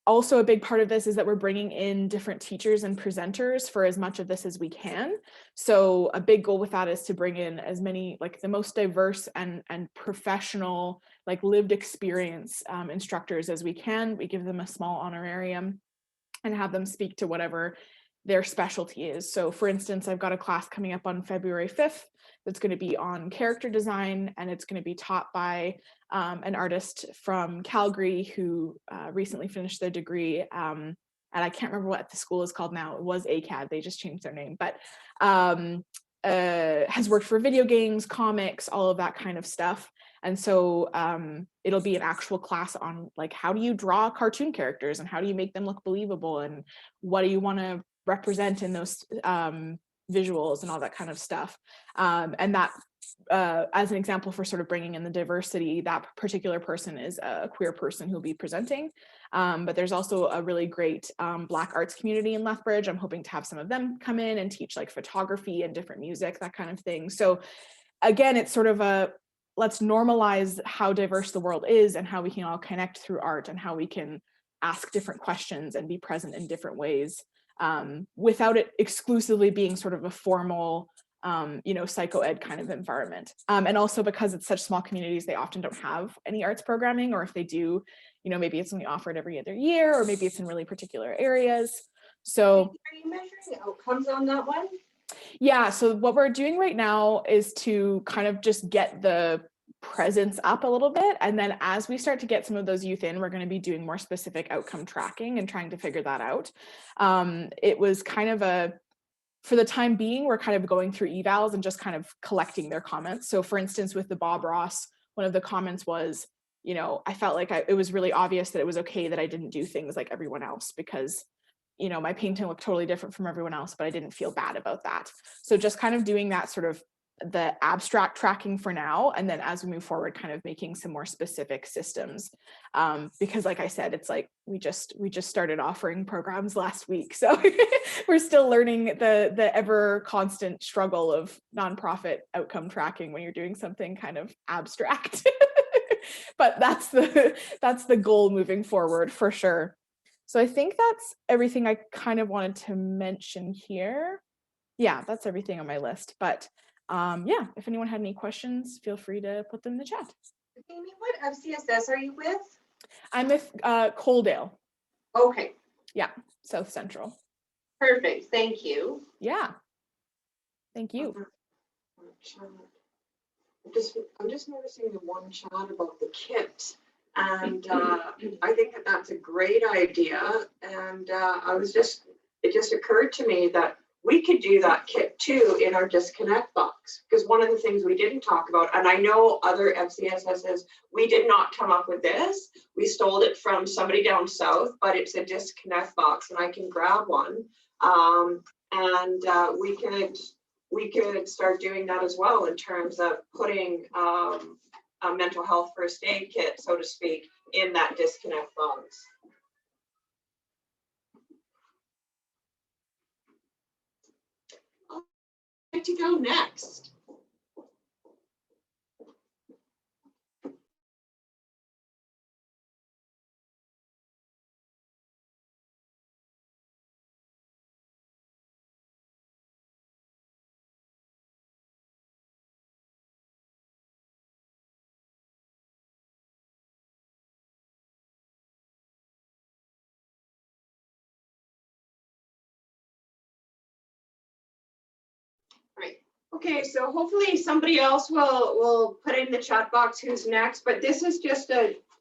Also, a big part of this is that we're bringing in different teachers and presenters for as much of this as we can. So a big goal with that is to bring in as many, like the most diverse and professional, like lived experience instructors as we can. We give them a small honorarium and have them speak to whatever their specialty is. So for instance, I've got a class coming up on February 5th that's going to be on character design, and it's going to be taught by an artist from Calgary who recently finished their degree. And I can't remember what the school is called now. It was ACAD, they just changed their name, but has worked for video games, comics, all of that kind of stuff. And so it'll be an actual class on like, how do you draw cartoon characters and how do you make them look believable and what do you want to represent in those visuals and all that kind of stuff. And that, as an example for sort of bringing in the diversity, that particular person is a queer person who'll be presenting. But there's also a really great Black arts community in Lethbridge. I'm hoping to have some of them come in and teach like photography and different music, that kind of thing. So again, it's sort of a, let's normalize how diverse the world is and how we can all connect through art and how we can ask different questions and be present in different ways without it exclusively being sort of a formal, psycho-ed kind of environment. And also because it's such small communities, they often don't have any arts programming, or if they do, maybe it's only offered every other year, or maybe it's in really particular areas. So Are you measuring outcomes on that one? yeah, so what we're doing right now is to kind of just get the presence up a little bit. And then as we start to get some of those youth in, we're going to be doing more specific outcome tracking and trying to figure that out. It was kind of for the time being, we're kind of going through evals and just kind of collecting their comments. So for instance, with the Bob Ross, one of the comments was, I felt like it was really obvious that it was okay that I didn't do things like everyone else because my painting looked totally different from everyone else, but I didn't feel bad about that. So just kind of doing that sort of the abstract tracking for now. And then as we move forward, kind of making some more specific systems. Because like I said, it's like, we just started offering programs last week. So we're still learning the ever constant struggle of nonprofit outcome tracking when you're doing something kind of abstract. But that's the goal moving forward for sure. So I think that's everything I kind of wanted to mention here. Yeah, that's everything on my list. But yeah, if anyone had any questions, feel free to put them in the chat. Amy, what FCSS are you with? I'm with Coaldale. Okay, Yeah, South Central. perfect. Thank you. Yeah. Thank you. I'm just noticing the one chat about the kit. And I think that that's a great idea. And it just occurred to me that we could do that kit too in our disconnect box. Because one of the things we didn't talk about, and I know other FCSSs, we did not come up with this. We stole it from somebody down south, but it's a disconnect box and I can grab one. We could start doing that as well in terms of putting a mental health first aid kit, so to speak, in that disconnect box. I'd like to go next. Right. Okay, so hopefully somebody else will put in the chat box who's next, but this is just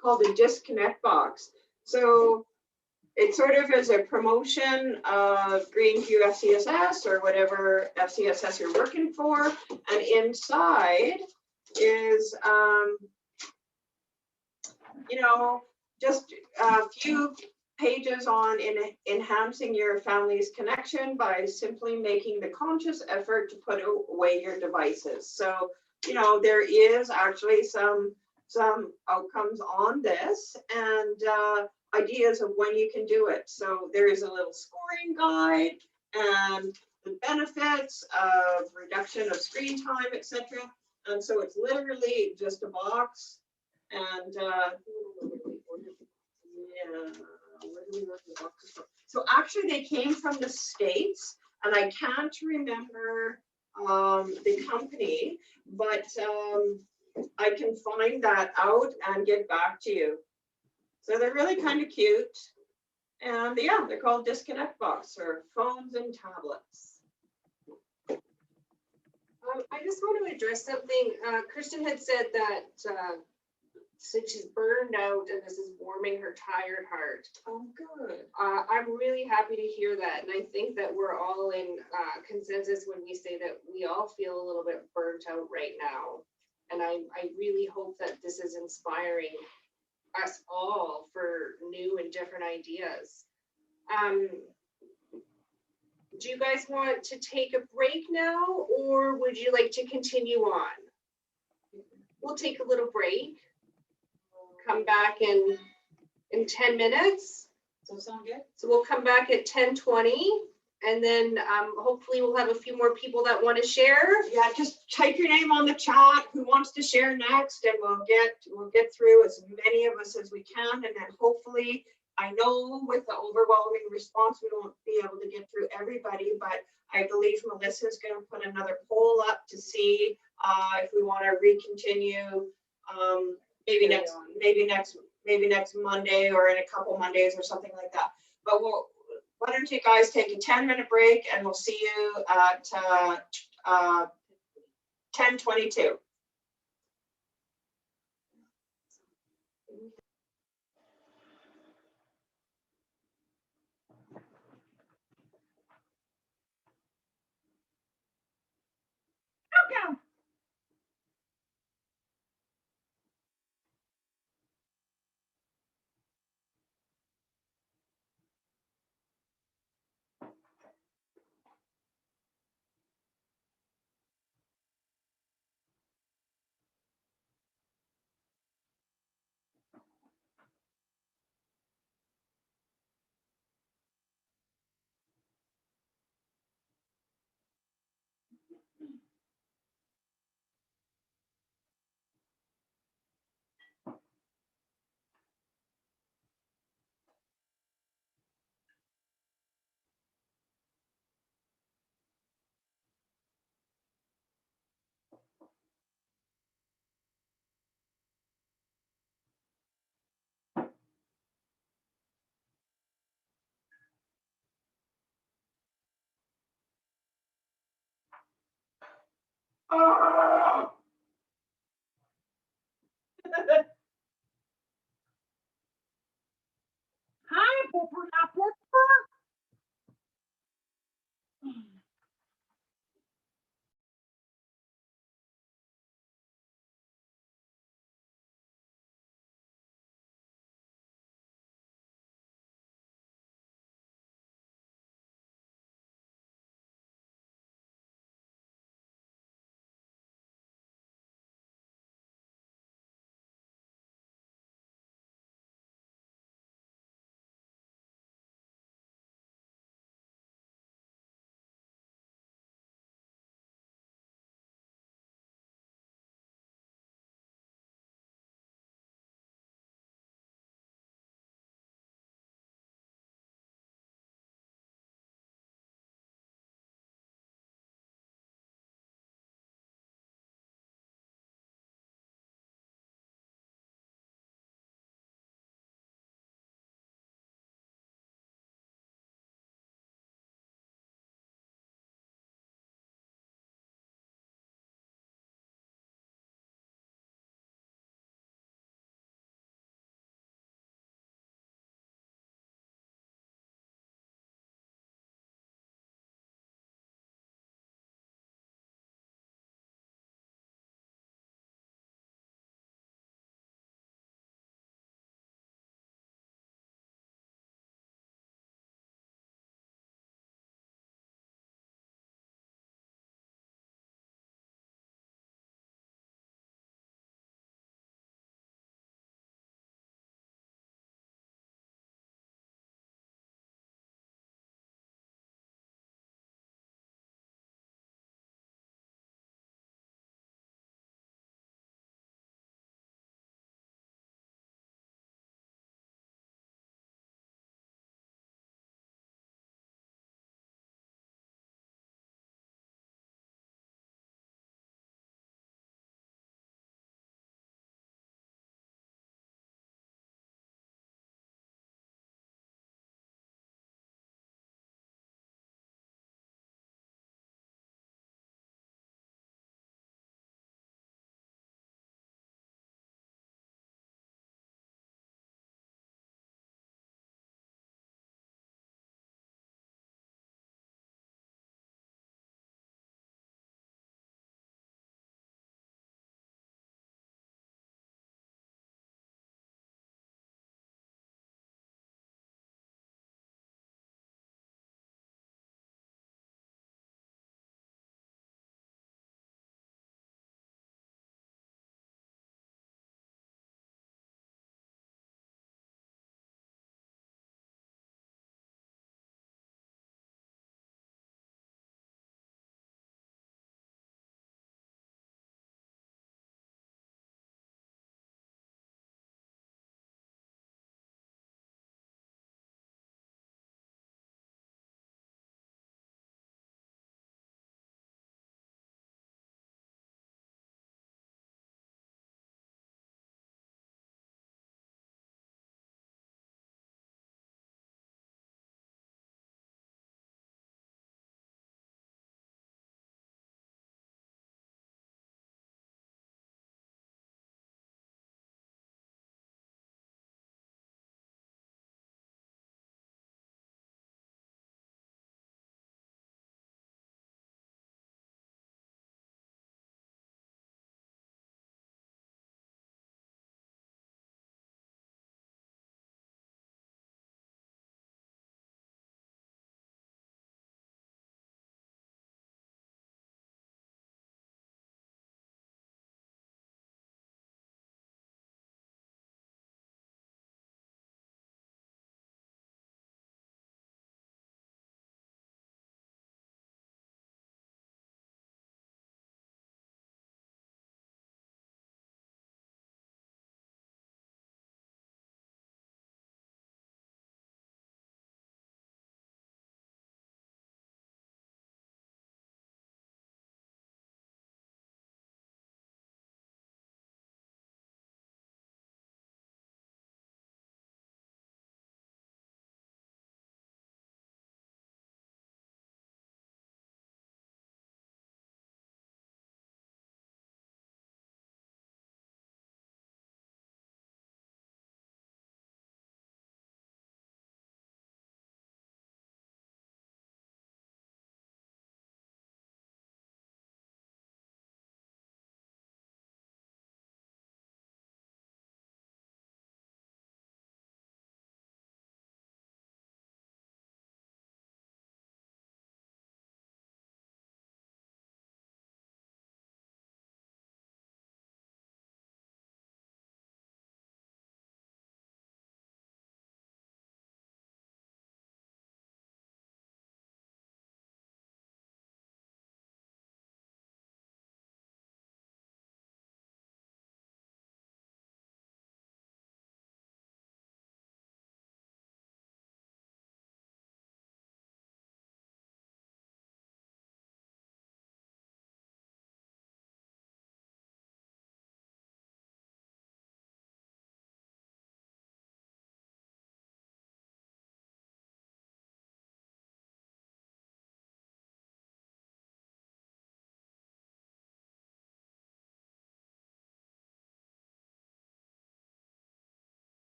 called a disconnect box. So it sort of is a promotion of Greenview FCSS or whatever FCSS you're working for. And inside is, just a few pages on enhancing your family's connection by simply making the conscious effort to put away your devices. So, there is actually some outcomes on this and ideas of when you can do it. So there is a little scoring guide and the benefits of reduction of screen time, etc. And so it's literally just a box and so actually they came from the States and I can't remember the company, but I can find that out and get back to you. So they're really kind of cute And yeah, they're called disconnect box or phones and tablets. I just want to address something. Kristen had said that since she's burned out and this is warming her tired heart. Oh, good. I'm really happy to hear that. And I think that we're all in consensus when we say that we all feel a little bit burnt out right now. And I really hope that this is inspiring us all for new and different ideas. Do you guys want to take a break now, or would you like to continue on? We'll take a little break. Come back in 10 minutes. So sound good? So we'll come back at 10:20, and then hopefully we'll have a few more people that want to share. Yeah, just type your name on the chat, who wants to share next, and we'll get through as many of us as we can, and then hopefully, I know with the overwhelming response, we won't be able to get through everybody, but I believe Melissa's gonna put another poll up to see if we want to recontinue, maybe next Monday or in a couple Mondays or something like that. But why don't you guys take a 10-minute break, and we'll see you at 10:22.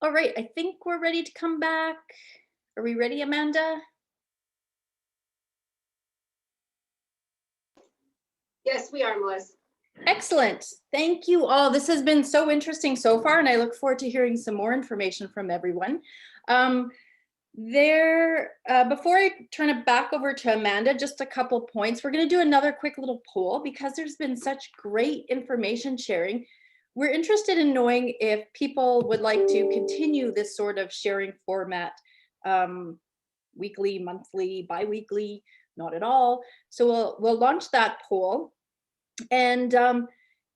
All right, I think we're ready to come back. Are we ready, Amanda? Yes, we are, Melissa. Excellent. Thank you all. This has been so interesting so far, and I look forward to hearing some more information from everyone. Before I turn it back over to Amanda, just a couple points. We're going to do another quick little poll because there's been such great information sharing. We're interested in knowing if people would like to continue this sort of sharing format, weekly, monthly, bi-weekly, not at all. So we'll launch that poll. And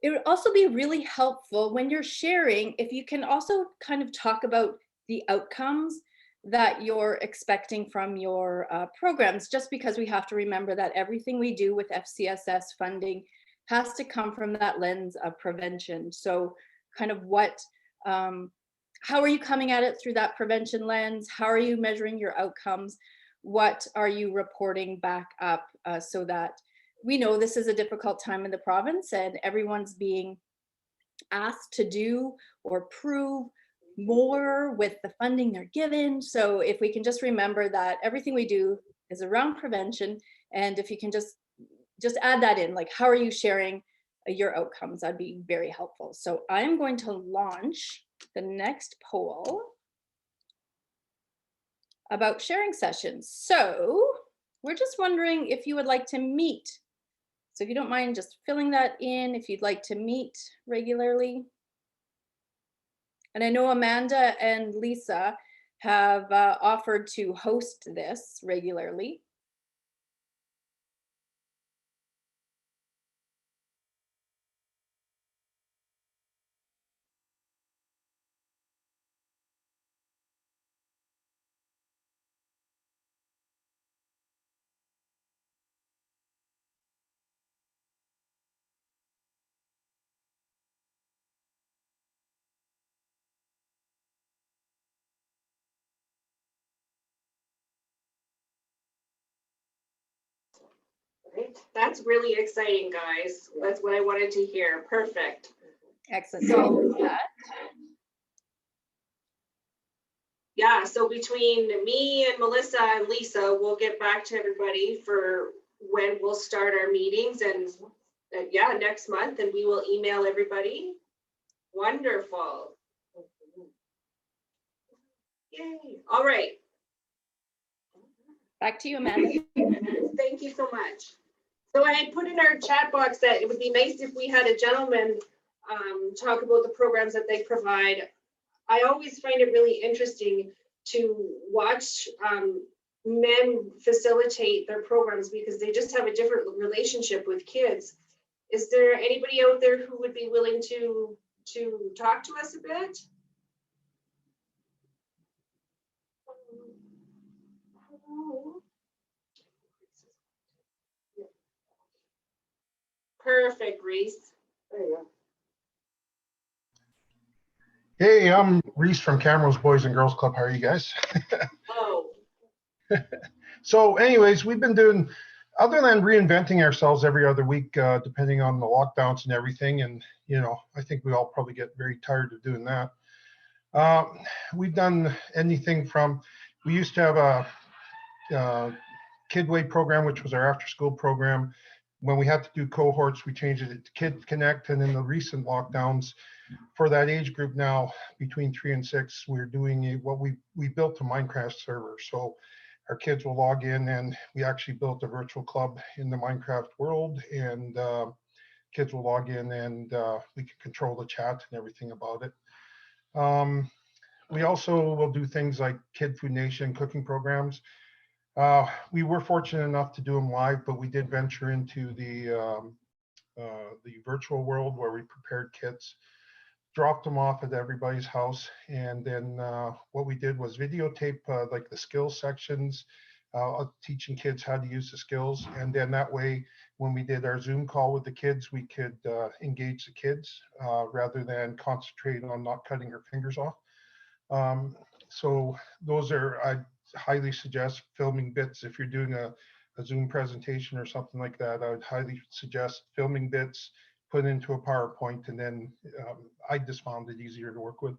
it would also be really helpful when you're sharing, if you can also kind of talk about the outcomes that you're expecting from your programs, just because we have to remember that everything we do with FCSS funding has to come from that lens of prevention. So kind of how are you coming at it through that prevention lens? How are you measuring your outcomes? What are you reporting back up so that we know this is a difficult time in the province and everyone's being asked to do or prove more with the funding they're given. So if we can just remember that everything we do is around prevention, and if you can just add that in, like how are you sharing your outcomes, that'd be very helpful. So I'm going to launch the next poll about sharing sessions. So we're just wondering if you would like to meet. So if you don't mind just filling that in, if you'd like to meet regularly. And I know Amanda and Lisa have offered to host this regularly. Right. That's really exciting, guys. That's what I wanted to hear. Perfect. Excellent. So, yeah, so between me and Melissa and Lisa, we'll get back to everybody for when we'll start our meetings, and yeah, next month, and we will email everybody. Wonderful. Yay. All right. Back to you, Amanda. Thank you so much. So I had put in our chat box that it would be nice if we had a gentleman talk about the programs that they provide. I always find it really interesting to watch men facilitate their programs because they just have a different relationship with kids. Is there anybody out there who would be willing to talk to us a bit? Perfect, Reese. There you go. Hey, I'm Reese from Camrose Boys and Girls Club. How are you guys? Oh. So anyways, we've been doing, other than reinventing ourselves every other week, depending on the lockdowns and everything. And, you know, I think we all probably get very tired of doing that. We've done anything from, we used to have a Kidway program, which was our after school program. When we had to do cohorts, we changed it to Kid Connect. And in the recent lockdowns, for that age group now, between 3 and 6, we're doing what we built a Minecraft server. So our kids will log in, and we actually built a virtual club in the Minecraft world, and kids will log in, and we can control the chat and everything about it. We also will do things like Kid Food Nation cooking programs. We were fortunate enough to do them live, but we did venture into the virtual world where we prepared kits, dropped them off at everybody's house, and then what we did was videotape like the skills sections, teaching kids how to use the skills, and then that way when we did our Zoom call with the kids, we could engage the kids rather than concentrate on not cutting their fingers off. So those are, I highly suggest filming bits. If you're doing a Zoom presentation or something like that, I would highly suggest filming bits, put into a PowerPoint, and then I just found it easier to work with.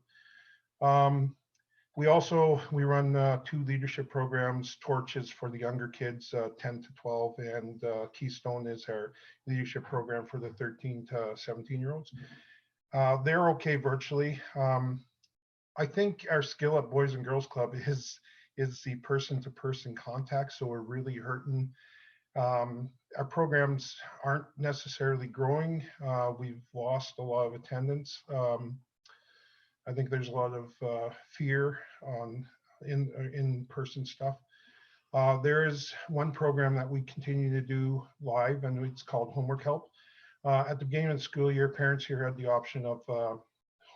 We run 2 leadership programs, Torches for the younger kids, 10 to 12, and Keystone is our leadership program for the 13 to 17-year-olds. They're okay virtually. I think our skill at Boys and Girls Club is the person-to-person contact, so we're really hurting. Our programs aren't necessarily growing. We've lost a lot of attendance. I think there's a lot of fear on in-person stuff. There is one program that we continue to do live, and it's called Homework Help. At the beginning of the school year, parents here had the option of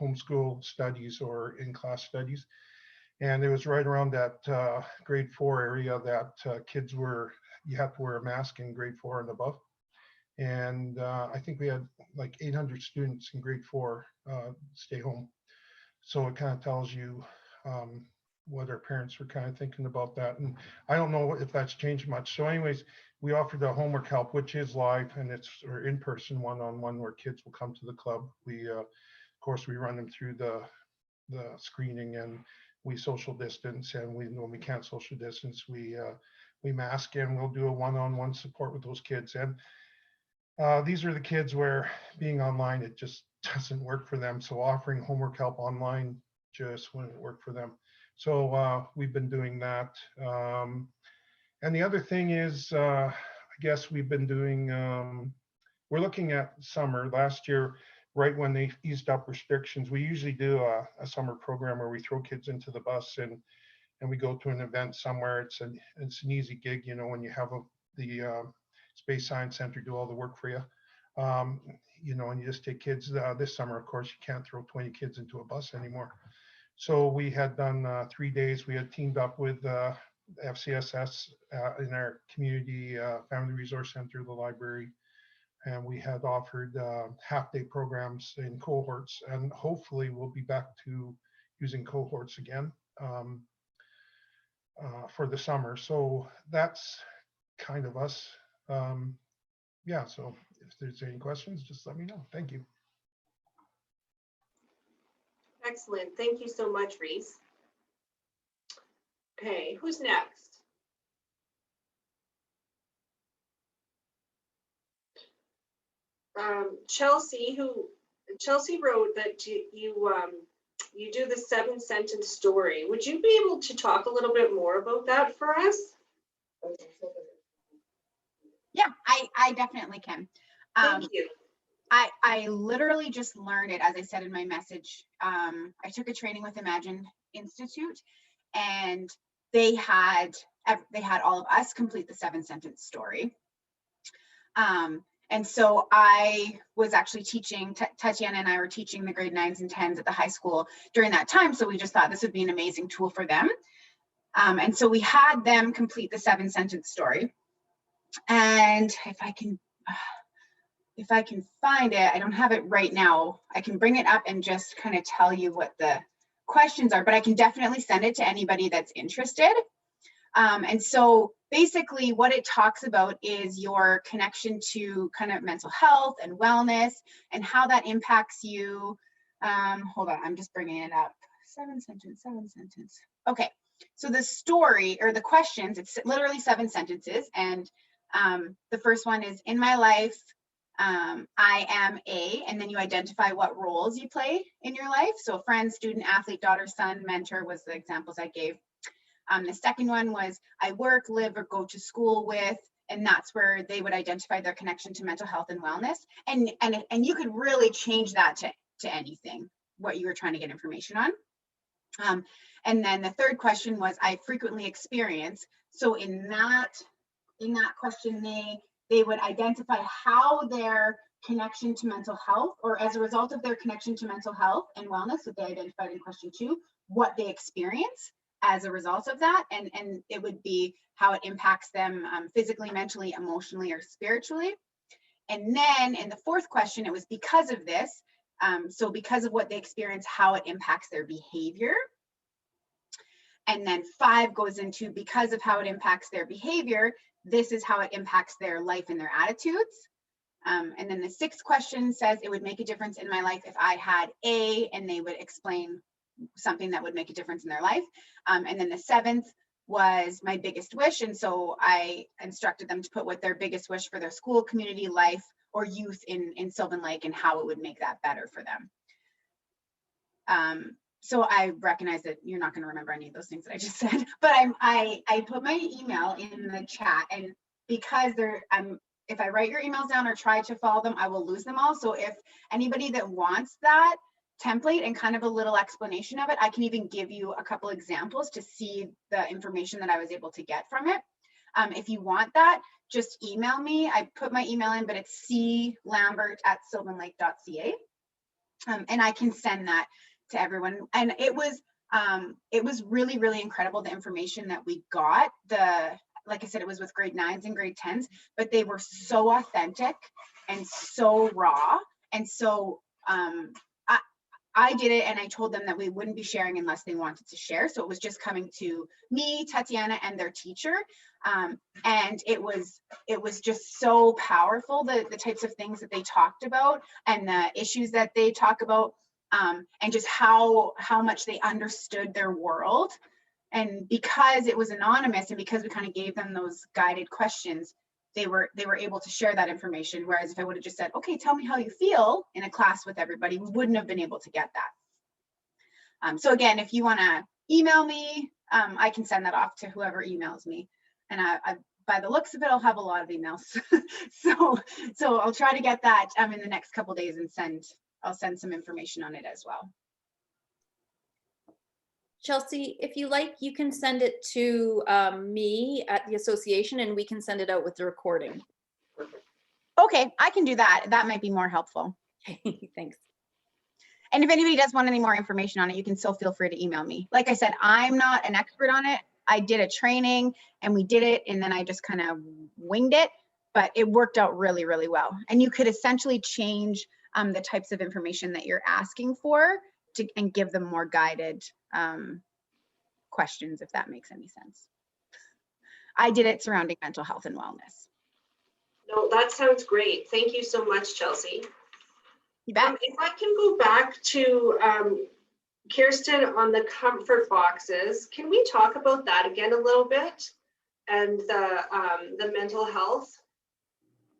homeschool studies or in-class studies. And it was right around that grade 4 area that kids you have to wear a mask in grade 4 and above. And I think we had like 800 students in grade 4 stay home. So it kind of tells you what our parents were kind of thinking about that. And I don't know if that's changed much. So anyways, we offered the Homework Help, which is live, and it's or in-person one-on-one where kids will come to the club. We, of course, we run them through the screening, and we social distance, and when we can't social distance, we mask, and we'll do a one-on-one support with those kids. And these are the kids where being online, it just doesn't work for them. So offering Homework Help online just wouldn't work for them. So we've been doing that. And the other thing is, I guess we've been doing, we're looking at summer. Last year, right when they eased up restrictions, we usually do a summer program where we throw kids into the bus and we go to an event somewhere. It's an easy gig, you know, when you have the Space Science Center do all the work for you. You know, and you just take kids. This summer, of course, you can't throw 20 kids into a bus anymore. So we had done 3 days. We had teamed up with FCSS in our community family resource center, the library, and we had offered half-day programs in cohorts, and hopefully we'll be back to using cohorts again for the summer. So that's kind of us. Yeah, so if there's any questions, just let me know. Thank you. Excellent. Thank you so much, Reese. Okay, who's next? Chelsea wrote that you do the 7-sentence story. Would you be able to talk a little bit more about that for us? Yeah, I definitely can. Thank you. I literally just learned it, as I said in my message. I took a training with Imagine Institute, and they had all of us complete the 7-sentence story. And so I was actually teaching, Tatiana and I were teaching the grade 9s and 10s at the high school during that time. So we just thought this would be an amazing tool for them. And so we had them complete the 7-sentence story. And if I can find it, I don't have it right now. I can bring it up and just kind of tell you what the questions are, but I can definitely send it to anybody that's interested. And so basically what it talks about is your connection to kind of mental health and wellness and how that impacts you. Hold on, I'm just bringing it up. 7-sentence. Okay, so the story or the questions, it's literally 7 sentences. And the first one is, in my life, I am a, and then you identify what roles you play in your life. So friend, student, athlete, daughter, son, mentor was the examples I gave. The second one was, I work, live, or go to school with, and that's where they would identify their connection to mental health and wellness. And you could really change that to anything, what you were trying to get information on. And then the third question was, I frequently experience. So in that question, they would identify how their connection to mental health, or as a result of their connection to mental health and wellness, that they identified in question 2, what they experience as a result of that, and it would be how it impacts them physically, mentally, emotionally, or spiritually. And then in the fourth question, it was because of this, so because of what they experience, how it impacts their behavior. And then 5 goes into, because of how it impacts their behavior, this is how it impacts their life and their attitudes. And then the 6th question says, it would make a difference in my life if I had A, and they would explain something that would make a difference in their life. And then the 7th was my biggest wish. And so I instructed them to put what their biggest wish for their school, community, life, or youth in Sylvan Lake and how it would make that better for them. So I recognize that you're not going to remember any of those things that I just said, but I put my email in the chat, and because if I write your emails down or try to follow them, I will lose them all. So if anybody that wants that template and kind of a little explanation of it, I can even give you a couple examples to see the information that I was able to get from it. If you want that, just email me. I put my email in, but it's clambert@sylvanlake.ca. And I can send that to everyone. And it was really, really incredible, the information that we got. Like I said, it was with grade 9s and grade 10s, but they were so authentic and so raw. And so I did it, and I told them that we wouldn't be sharing unless they wanted to share. So it was just coming to me, Tatiana, and their teacher. And it was just so powerful, the types of things that they talked about and the issues that they talk about, and just how much they understood their world. And because it was anonymous and because we kind of gave them those guided questions, they were able to share that information. Whereas if I would have just said, okay, tell me how you feel in a class with everybody, we wouldn't have been able to get that. So again, if you want to email me, I can send that off to whoever emails me. And I by the looks of it, I'll have a lot of emails. so I'll try to get that in the next couple days and I'll send some information on it as well. Chelsea, if you like, you can send it to me at the association and we can send it out with the recording. Okay, I can do that. That might be more helpful. Thanks. And if anybody does want any more information on it, you can still feel free to email me. Like I said, I'm not an expert on it. I did a training and we did it, and then I just kind of winged it, but it worked out really, really well. And you could essentially change the types of information that you're asking for and give them more guided questions, if that makes any sense. I did it surrounding mental health and wellness. No, that sounds great. Thank you so much, Chelsea. You bet. If I can go back to Kirsten on the comfort boxes, can we talk about that again a little bit? And the mental health?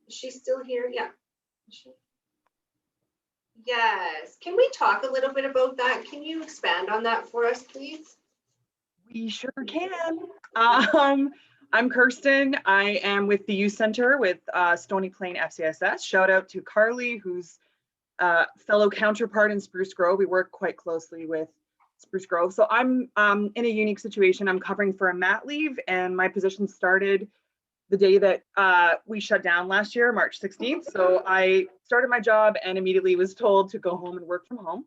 Is she still here? Yeah. Yes. Can we talk a little bit about that? Can you expand on that for us, please? We sure can. I'm Kirsten. I am with the Youth Center with Stony Plain FCSS. Shout out to Carly, who's a fellow counterpart in Spruce Grove. We work quite closely with Spruce Grove. So I'm in a unique situation. I'm covering for a mat leave, and my position started the day that we shut down last year, March 16th. So I started my job and immediately was told to go home and work from home.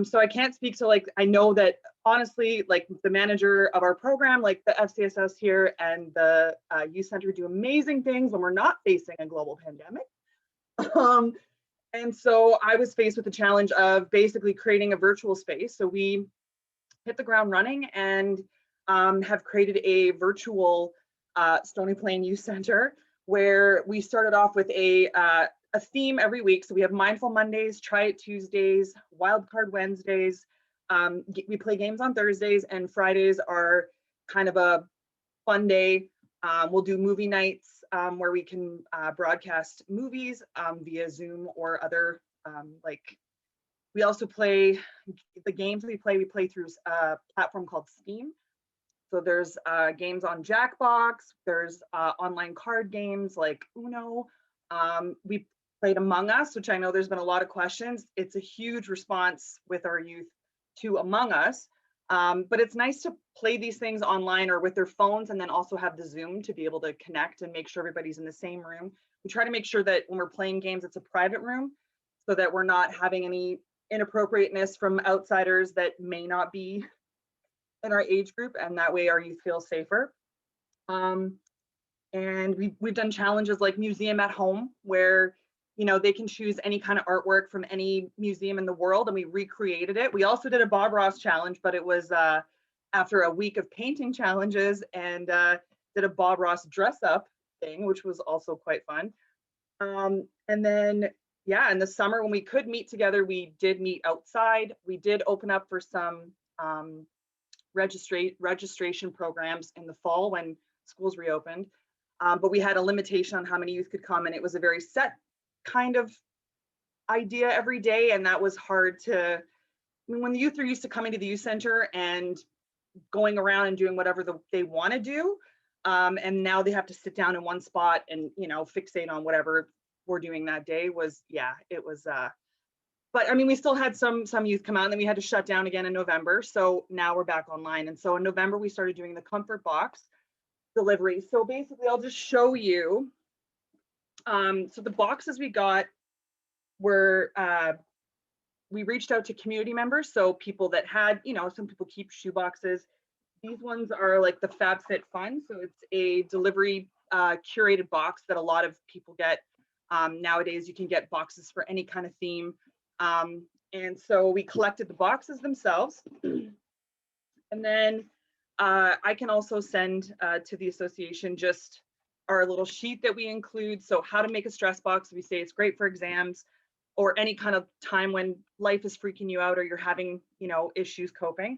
So I can't speak to, like, I know that honestly, like, the manager of our program, like the FCSS here and the Youth Center, do amazing things when we're not facing a global pandemic. And so I was faced with the challenge of basically creating a virtual space. So we hit the ground running and have created a virtual Stony Plain Youth Center, where we started off with a theme every week. So we have Mindful Mondays, Try It Tuesdays, Wildcard Wednesdays. We play games on Thursdays, and Fridays are kind of a fun day. We'll do movie nights where we can broadcast movies via Zoom or other, we also play the games we play through a platform called Steam. So there's games on Jackbox, there's online card games like Uno. We played Among Us, which I know there's been a lot of questions. It's a huge response with our youth to Among Us. But it's nice to play these things online or with their phones, and then also have the Zoom to be able to connect and make sure everybody's in the same room. We try to make sure that when we're playing games, it's a private room so that we're not having any inappropriateness from outsiders that may not be in our age group, and that way our youth feel safer. And we've done challenges like Museum at Home, where they can choose any kind of artwork from any museum in the world, and we recreated it. We also did a Bob Ross challenge, but it was after a week of painting challenges, and did a Bob Ross dress up thing, which was also quite fun. And then yeah, in the summer when we could meet together, we did meet outside. We did open up for some registration programs in the fall when schools reopened. But we had a limitation on how many youth could come, and it was a very set kind of idea every day, and that was hard to, I mean, when the youth are used to coming to the youth center and going around and doing whatever they want to do, and now they have to sit down in one spot and, you know, fixate on whatever we're doing that day was, yeah, it was, but I mean, we still had some youth come out, and then we had to shut down again in November. So now we're back online. And so in November, we started doing the Comfort Box delivery. So basically, I'll just show you. So the boxes we got were, we reached out to community members. So people that had, you know, some people keep shoe boxes. These ones are like the FabFitFun. So it's a delivery curated box that a lot of people get. Nowadays, you can get boxes for any kind of theme. And so we collected the boxes themselves. And then I can also send to the association just our little sheet that we include. So how to make a stress box. We say it's great for exams or any kind of time when life is freaking you out or you're having, you know, issues coping.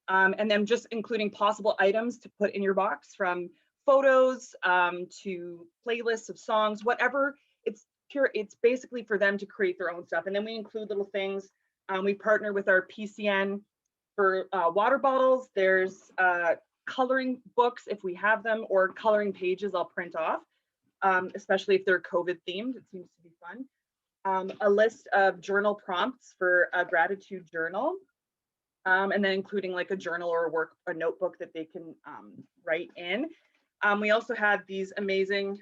And then just including possible items to put in your box, from photos to playlists of songs, whatever. It's basically for them to create their own stuff. And then we include little things. We partner with our PCN for water bottles. There's coloring books if we have them, or coloring pages I'll print off, especially if they're COVID themed. It seems to be fun. A list of journal prompts for a gratitude journal. And then including like a journal or a notebook that they can write in. We also had these amazing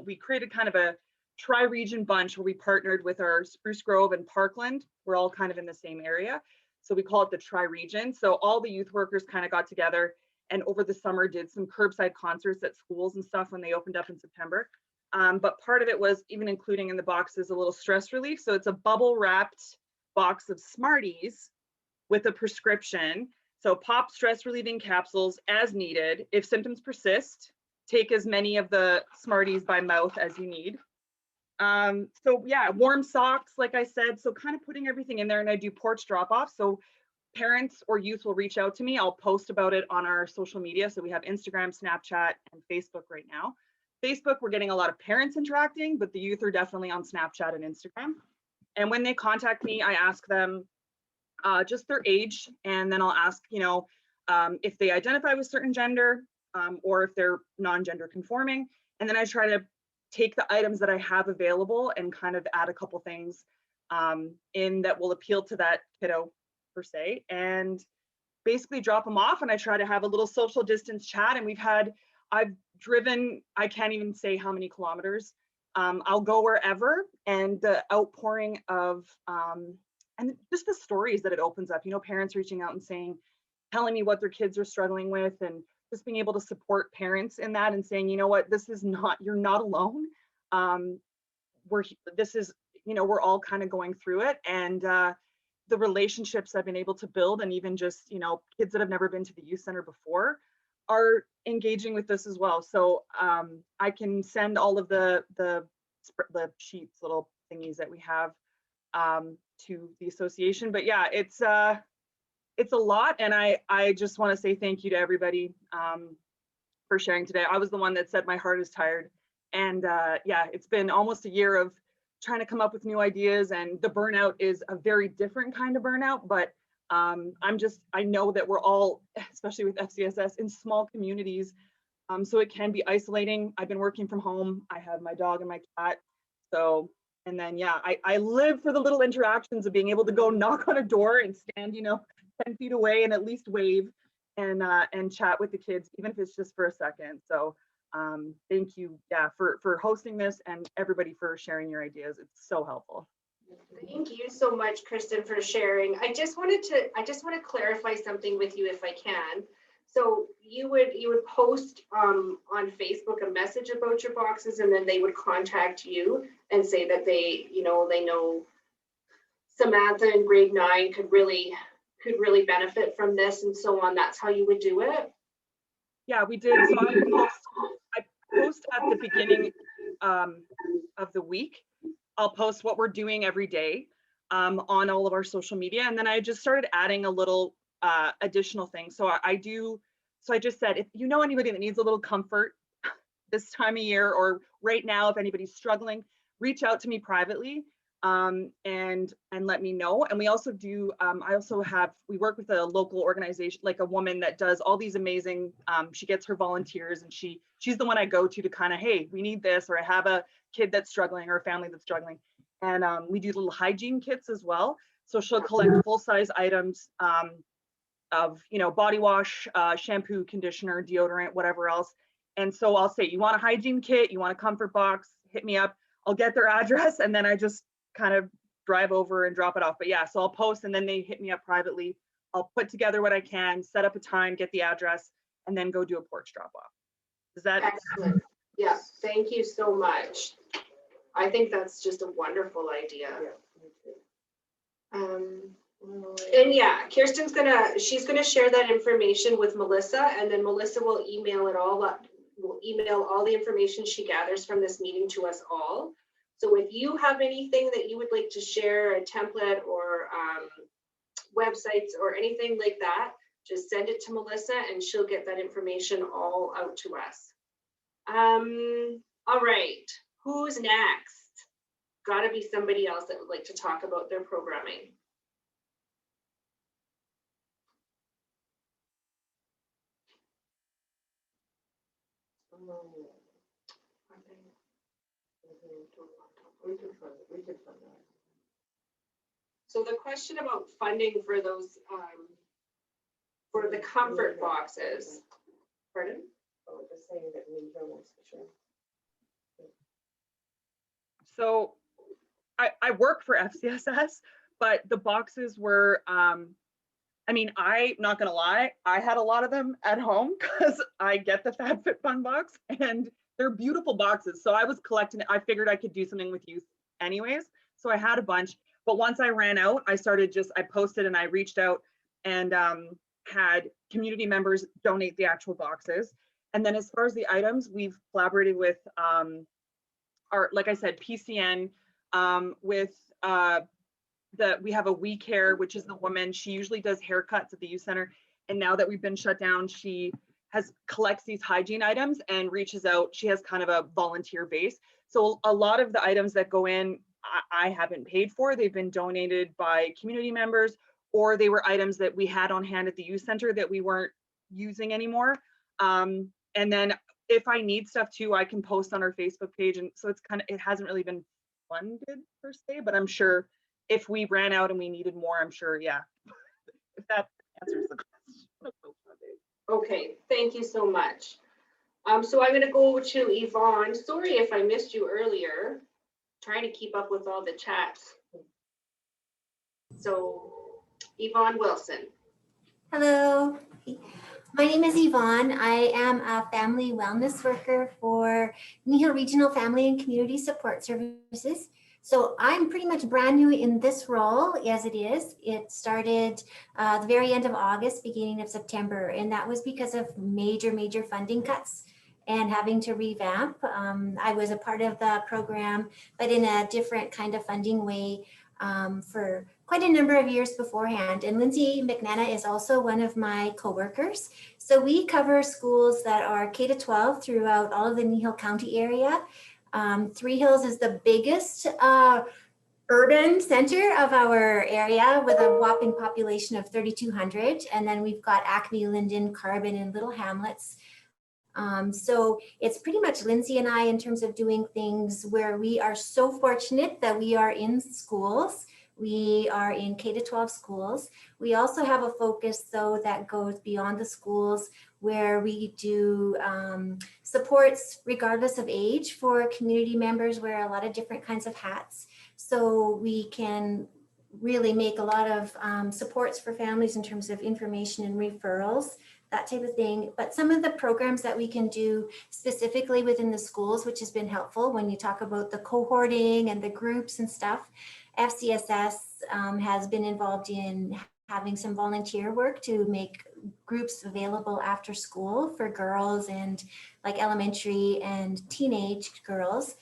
we created kind of a tri-region bunch where we partnered with our Spruce Grove and Parkland. We're all kind of in the same area. So we call it the tri-region. So all the youth workers kind of got together and over the summer did some curbside concerts at schools and stuff when they opened up in September. But part of it was even including in the boxes a little stress relief. So it's a bubble wrapped box of Smarties with a prescription. So pop stress relieving capsules as needed. If symptoms persist, take as many of the Smarties by mouth as you need. So yeah, warm socks, like I said, so kind of putting everything in there. And I do porch drop-off. So parents or youth will reach out to me. I'll post about it on our social media. So we have Instagram, Snapchat, and Facebook right now. Facebook, we're getting a lot of parents interacting, but the youth are definitely on Snapchat and Instagram. And when they contact me, I ask them just their age, and then I'll ask, you know, if they identify with certain gender, or if they're non-gender conforming. And then I try to take the items that I have available and kind of add a couple things in that will appeal to that kiddo per se, and basically drop them off. And I try to have a little social distance chat. And I've driven, I can't even say how many kilometers. I'll go wherever, and the outpouring of, and just the stories that it opens up, you know, parents reaching out and telling me what their kids are struggling with, and just being able to support parents in that and saying, you know what, you're not alone. We're all kind of going through it. And the relationships I've been able to build, and even just, you know, kids that have never been to the youth center before are engaging with this as well. So I can send all of the sheets, little thingies that we have to the association. But yeah, it's a lot. And I just want to say thank you to everybody for sharing today. I was the one that said my heart is tired. And yeah, it's been almost a year of trying to come up with new ideas, and the burnout is a very different kind of burnout. But I know that we're all, especially with FCSS, in small communities. So it can be isolating. I've been working from home. I have my dog and my cat. So, and then, yeah, I live for the little interactions of being able to go knock on a door and stand, you know, 10 feet away and at least wave and chat with the kids, even if it's just for a second. So thank you, yeah, for hosting this, and everybody for sharing your ideas. It's so helpful. Thank you so much, Kristen, for sharing. I just want to clarify something with you if I can. So you would post on Facebook a message about your boxes, and then they would contact you and say that they know Samantha in grade 9 could really benefit from this, and so on. That's how you would do it? Yeah, we did. So I post at the beginning of the week. I'll post what we're doing every day on all of our social media. And then I just started adding a little additional things. So I just said, if you know anybody that needs a little comfort this time of year or right now, if anybody's struggling, reach out to me privately and let me know. And we also do, we work with a local organization, like a woman that does all these amazing, she gets her volunteers and she's the one I go to kind of, hey, we need this, or I have a kid that's struggling or a family that's struggling. And we do little hygiene kits as well. So she'll collect full-size items of, body wash, shampoo, conditioner, deodorant, whatever else. And so I'll say, you want a hygiene kit, you want a comfort box, hit me up. I'll get their address and then I just kind of drive over and drop it off. But yeah, so I'll post and then they hit me up privately. I'll put together what I can, set up a time, get the address, and then go do a porch drop off. Is that excellent? Yeah, thank you so much. I think that's just a wonderful idea. And yeah, Kirsten's she's gonna share that information with Melissa, and then Melissa will email it all up. Will email all the information she gathers from this meeting to us all. So if you have anything that you would like to share, a template or websites or anything like that, just send it to Melissa and she'll get that information all out to us. All right, who's next? Gotta be somebody else that would like to talk about their programming. So the question about funding for those, for the comfort boxes, pardon? Just saying that we wants to share. So I work for FCSS, but the boxes were, I'm not gonna lie, I had a lot of them at home because I get the FabFitFun box and they're beautiful boxes. So I was collecting it. I figured I could do something with youth anyways. So I had a bunch, but once I ran out, I posted and I reached out and had community members donate the actual boxes. And then as far as the items, we've collaborated with like I said, PCN, with we have a We Care, which is the woman, she usually does haircuts at the youth center. And now that we've been shut down, she collects these hygiene items and reaches out. She has kind of a volunteer base. So a lot of the items that go in, I haven't paid for. They've been donated by community members, or they were items that we had on hand at the youth center that we weren't using anymore. And then if I need stuff too, I can post on our Facebook page. And so it hasn't really been funded per se, but I'm sure if we ran out and we needed more, I'm sure, yeah. If that answers the question. Okay, thank you so much. So I'm going to go to Yvonne. Sorry if I missed you earlier. Trying to keep up with all the chats. So Yvonne Wilson. Hello, my name is Yvonne. I am a family wellness worker for Nehill Regional Family and Community Support Services. So I'm pretty much brand new in this role as it is. It started the very end of August, beginning of September, and that was because of major funding cuts and having to revamp. I was a part of the program, but in a different kind of funding way for quite a number of years beforehand. And Lindsay McNana is also one of my coworkers. So we cover schools that are K-12 throughout all of the Nehill County area. Three Hills is the biggest urban center of our area with a whopping population of 3,200. And then we've got Acme, Linden, Carbon, and Little Hamlets. So it's pretty much Lindsay and I in terms of doing things where we are so fortunate that we are in schools. We are in K-12 schools. We also have a focus though that goes beyond the schools where we do supports regardless of age for community members, wear a lot of different kinds of hats. So we can really make a lot of supports for families in terms of information and referrals, that type of thing. But some of the programs that we can do specifically within the schools, which has been helpful when you talk about the cohorting and the groups and stuff, FCSS has been involved in having some volunteer work to make groups available after school for girls and like elementary and teenage girls.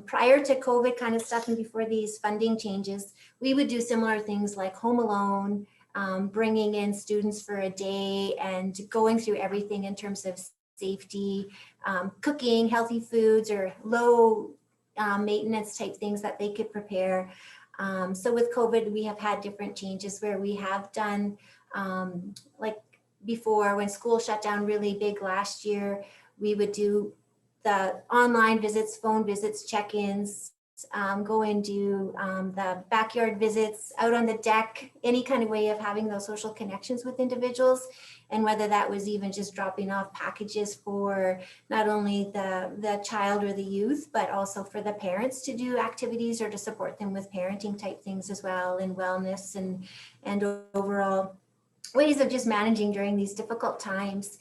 Prior to COVID kind of stuff and before these funding changes, we would do similar things like Home Alone, bringing in students for a day and going through everything in terms of safety, cooking healthy foods or low maintenance type things that they could prepare. So with COVID, we have had different changes where we have done, like before when school shut down really big last year, we would do the online visits, phone visits, check-ins, go and do the backyard visits, out on the deck, any kind of way of having those social connections with individuals. And whether that was even just dropping off packages for not only the child or the youth, but also for the parents to do activities or to support them with parenting type things as well, and wellness and overall ways of just managing during these difficult times.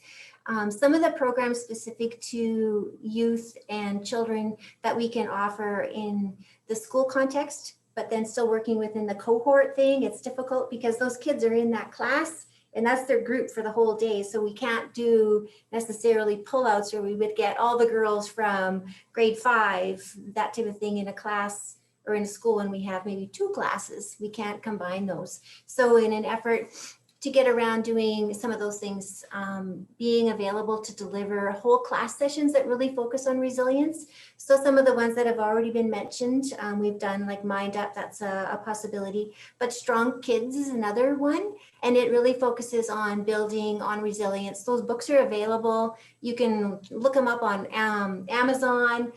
Some of the programs specific to youth and children that we can offer in the school context, but then still working within the cohort thing, it's difficult because those kids are in that class and that's their group for the whole day. So we can't do necessarily pullouts, or we would get all the girls from grade 5, that type of thing in a class or in a school when we have maybe 2 classes. We can't combine those. So in an effort to get around doing some of those things, being available to deliver whole class sessions that really focus on resilience. So some of the ones that have already been mentioned, we've done like Mind Up, that's a possibility, but Strong Kids is another one. And it really focuses on building on resilience. Those books are available. You can look them up on Amazon.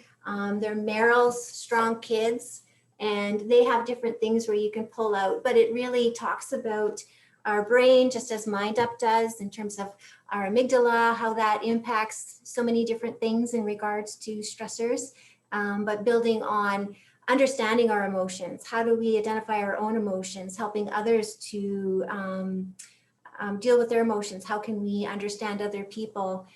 They're Merrill's Strong Kids, and they have different things where you can pull out, but it really talks about our brain, just as Mind Up does, in terms of our amygdala, how that impacts so many different things in regards to stressors, but building on understanding our emotions. How do we identify our own emotions, helping others to deal with their emotions? How can we understand other people?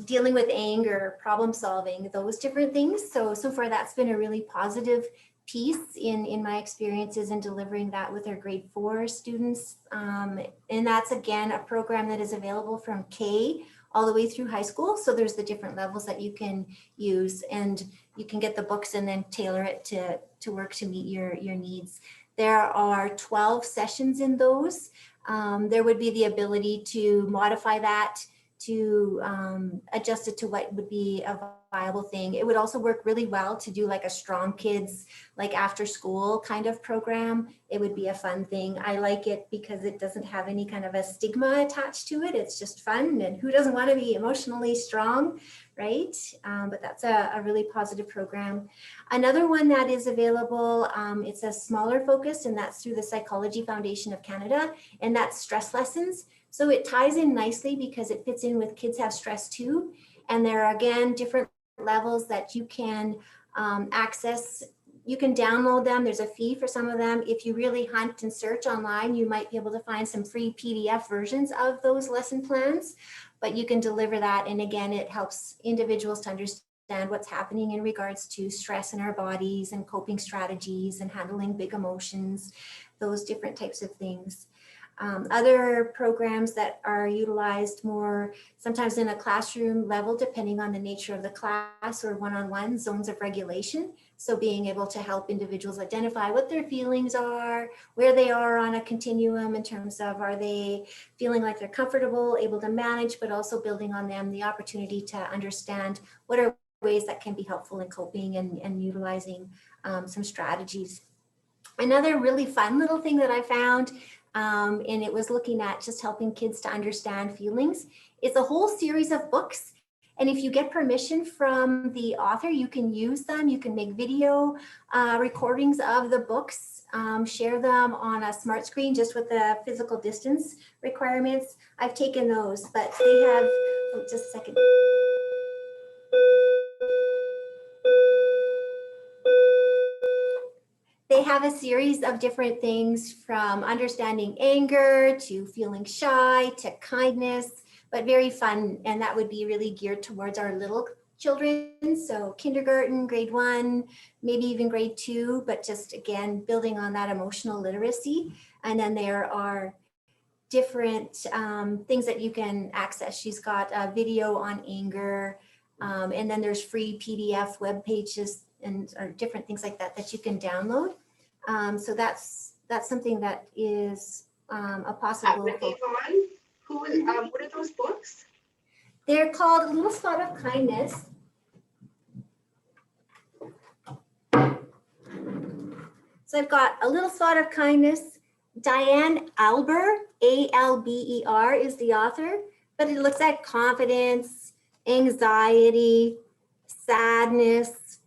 Dealing with anger, problem solving, those different things. So far that's been a really positive piece in my experiences in delivering that with our grade 4 students. And that's again, a program that is available from K all the way through high school. So there's the different levels that you can use, and you can get the books and then tailor it to work to meet your needs. There are 12 sessions in those. There would be the ability to modify that, to adjust it to what would be a viable thing. It would also work really well to do like a Strong Kids, like after school kind of program. It would be a fun thing. I like it because it doesn't have any kind of a stigma attached to it. It's just fun, and who doesn't want to be emotionally strong, right? But that's a really positive program. Another one that is available, it's a smaller focus, and that's through the Psychology Foundation of Canada, and that's Stress Lessons. So it ties in nicely because it fits in with Kids Have Stress Too. And there are, again, different levels that you can access. You can download them. There's a fee for some of them. If you really hunt and search online, you might be able to find some free PDF versions of those lesson plans, but you can deliver that. And again, it helps individuals to understand what's happening in regards to stress in our bodies and coping strategies and handling big emotions, those different types of things. Other programs that are utilized more sometimes in a classroom level, depending on the nature of the class, or one-on-one zones of regulation. So being able to help individuals identify what their feelings are, where they are on a continuum in terms of, are they feeling like they're comfortable, able to manage, but also building on them the opportunity to understand what are ways that can be helpful in coping and utilizing some strategies. Another really fun little thing that I found, and it was looking at just helping kids to understand feelings. It's a whole series of books. And if you get permission from the author, you can use them. You can make video recordings of the books, share them on a smart screen just with the physical distance requirements. I've taken those, but they have, oh, just a second. They have a series of different things, from understanding anger to feeling shy to kindness, but very fun. And that would be really geared towards our little children. So kindergarten, grade 1, maybe even grade 2, but just again, building on that emotional literacy. And then there are different things that you can access. She's got a video on anger, and then there's free PDF web pages and or different things like that that you can download. So that's something that is a possible. With Yvonne, who is, what are those books? They're called A Little Spot of Kindness. So I've got A Little Spot of Kindness. Diane Alber, A-L-B-E-R, is the author, but it looks at confidence, anxiety, sadness,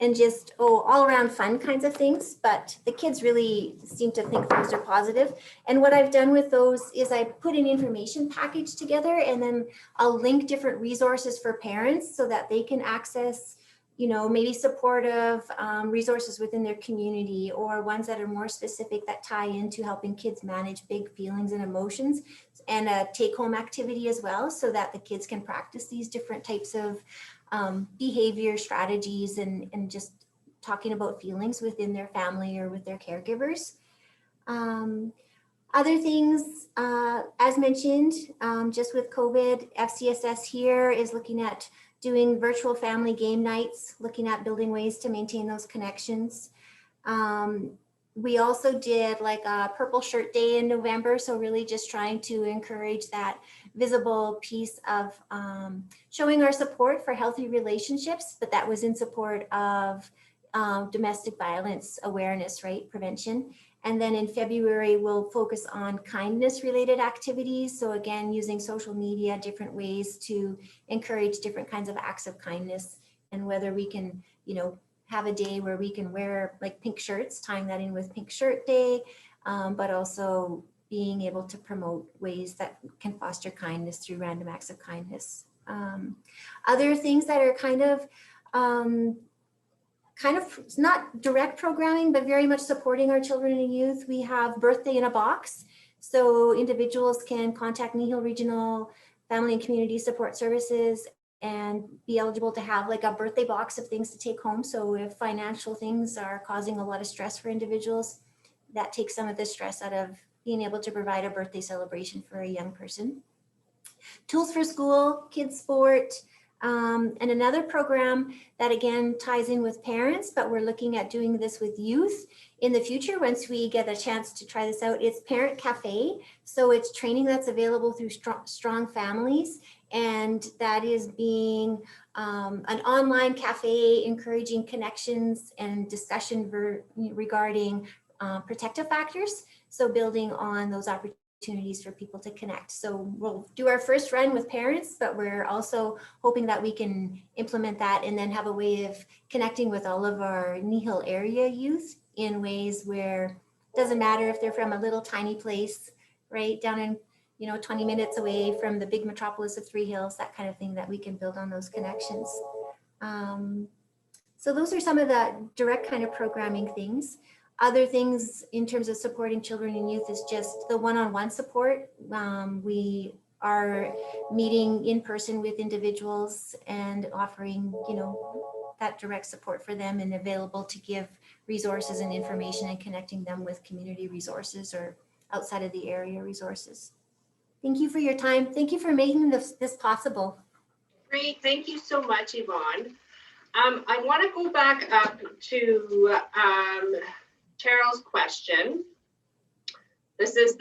and just, all around fun kinds of things. But the kids really seem to think those are positive. And what I've done with those is I put an information package together, and then I'll link different resources for parents so that they can access, maybe supportive resources within their community, or ones that are more specific that tie into helping kids manage big feelings and emotions, and a take-home activity as well, so that the kids can practice these different types of behavior strategies and just talking about feelings within their family or with their caregivers. Other things, as mentioned, just with COVID, FCSS here is looking at doing virtual family game nights, looking at building ways to maintain those connections. We also did like a purple shirt day in November. So really just trying to encourage that visible piece of showing our support for healthy relationships, but that was in support of domestic violence awareness, right? Prevention. And then in February, we'll focus on kindness related activities. So again, using social media, different ways to encourage different kinds of acts of kindness, and whether we can, have a day where we can wear like pink shirts, tying that in with Pink Shirt Day, but also being able to promote ways that can foster kindness through random acts of kindness. Other things that are kind of not direct programming, but very much supporting our children and youth. We have Birthday in a Box. So individuals can contact Nihil Regional Family and Community Support Services and be eligible to have like a birthday box of things to take home. So if financial things are causing a lot of stress for individuals, that takes some of the stress out of being able to provide a birthday celebration for a young person. Tools for School, Kids Sport, and another program that again ties in with parents, but we're looking at doing this with youth in the future once we get a chance to try this out. It's Parent Cafe. So it's training that's available through Strong Families, and that is being an online cafe encouraging connections and discussion regarding protective factors. So building on those opportunities for people to connect. So we'll do our first run with parents, but we're also hoping that we can implement that and then have a way of connecting with all of our Nihil area youth in ways where it doesn't matter if they're from a little tiny place, right, down in 20 minutes away from the big metropolis of Three Hills, that kind of thing, that we can build on those connections. So those are some of the direct kind of programming things. Other things in terms of supporting children and youth is just the one-on-one support. We are meeting in person with individuals and offering, that direct support for them, and available to give resources and information and connecting them with community resources or outside of the area resources. Thank you for your time. Thank you for making this possible. Great, thank you so much, Yvonne. I want to go back up to Terrell's question. This is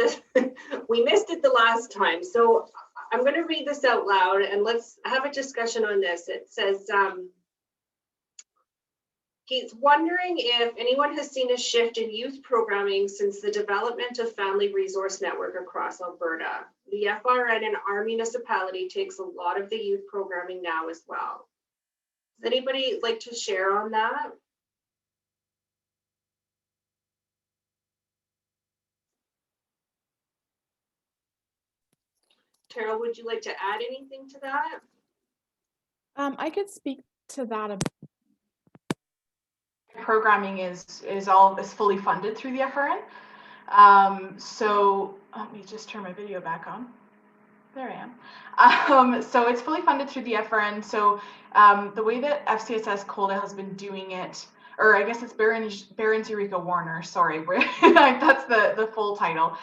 we missed it the last time, so I'm going to read this out loud and let's have a discussion on this. It says, he's wondering if anyone has seen a shift in youth programming since the development of Family Resource Network across Alberta. The FRN in our municipality takes a lot of the youth programming now as well. Does anybody like to share on that? Terrell, would you like to add anything to that? I could speak to that a bit. Programming is fully funded through the FRN. So let me just turn my video back on. There I am. So it's fully funded through the FRN. So the way that FCSS Coldale has been doing it, or I guess it's Barons Eureka Warner, sorry, that's the full title.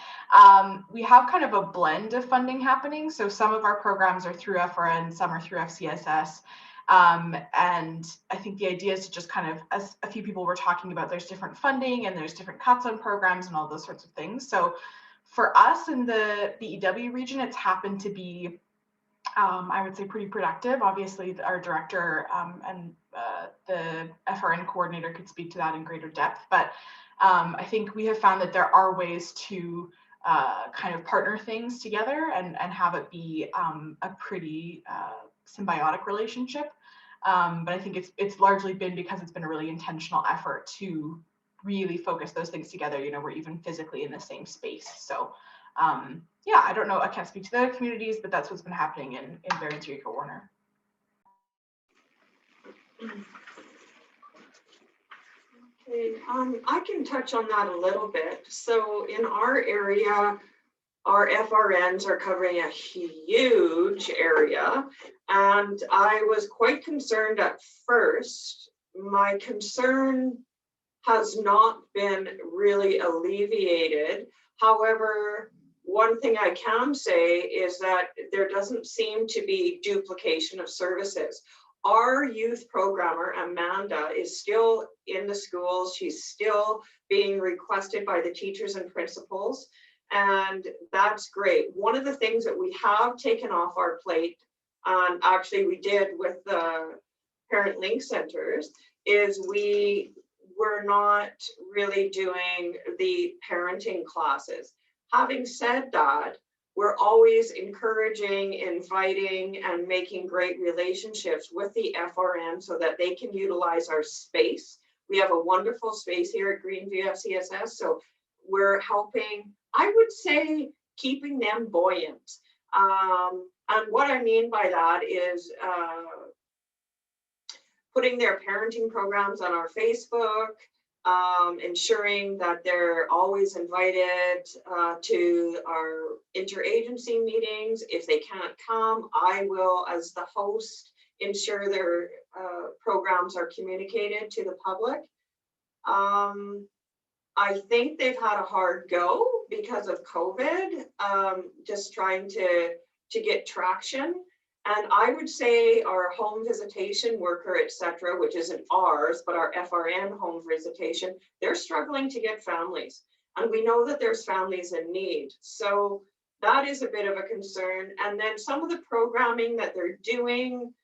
We have kind of a blend of funding happening. So some of our programs are through FRN, some are through FCSS. And I think the idea is to just kind of, as a few people were talking about, there's different funding and there's different cuts on programs and all those sorts of things. So for us in the BEW region, it's happened to be, I would say, pretty productive. Obviously, our director and the FRN coordinator could speak to that in greater depth. But I think we have found that there are ways to kind of partner things together and have it be a pretty symbiotic relationship. But I think it's largely been because it's been a really intentional effort to really focus those things together. You know, we're even physically in the same space. So yeah, I don't know, I can't speak to the other communities, but that's what's been happening in Barons Eureka Warner. Okay, I can touch on that a little bit. So in our area, our FRNs are covering a huge area, and I was quite concerned at first. My concern has not been really alleviated. However, one thing I can say is that there doesn't seem to be duplication of services. Our youth programmer, Amanda, is still in the schools. She's still being requested by the teachers and principals, and that's great. One of the things that we have taken off our plate, and actually we did with the Parent Link Centers, is we're not really doing the parenting classes. Having said that, we're always encouraging, inviting, and making great relationships with the FRN so that they can utilize our space. We have a wonderful space here at Greenview FCSS, so we're helping, I would say, keeping them buoyant. And what I mean by that is putting their parenting programs on our Facebook, ensuring that they're always invited to our interagency meetings. If they can't come, I will, as the host, ensure their programs are communicated to the public. I think they've had a hard go because of COVID, just trying to get traction. And I would say our home visitation worker, et cetera, which isn't ours, but our FRN home visitation, they're struggling to get families. And we know that there's families in need. So that is a bit of a concern. And then some of the programming that they're doing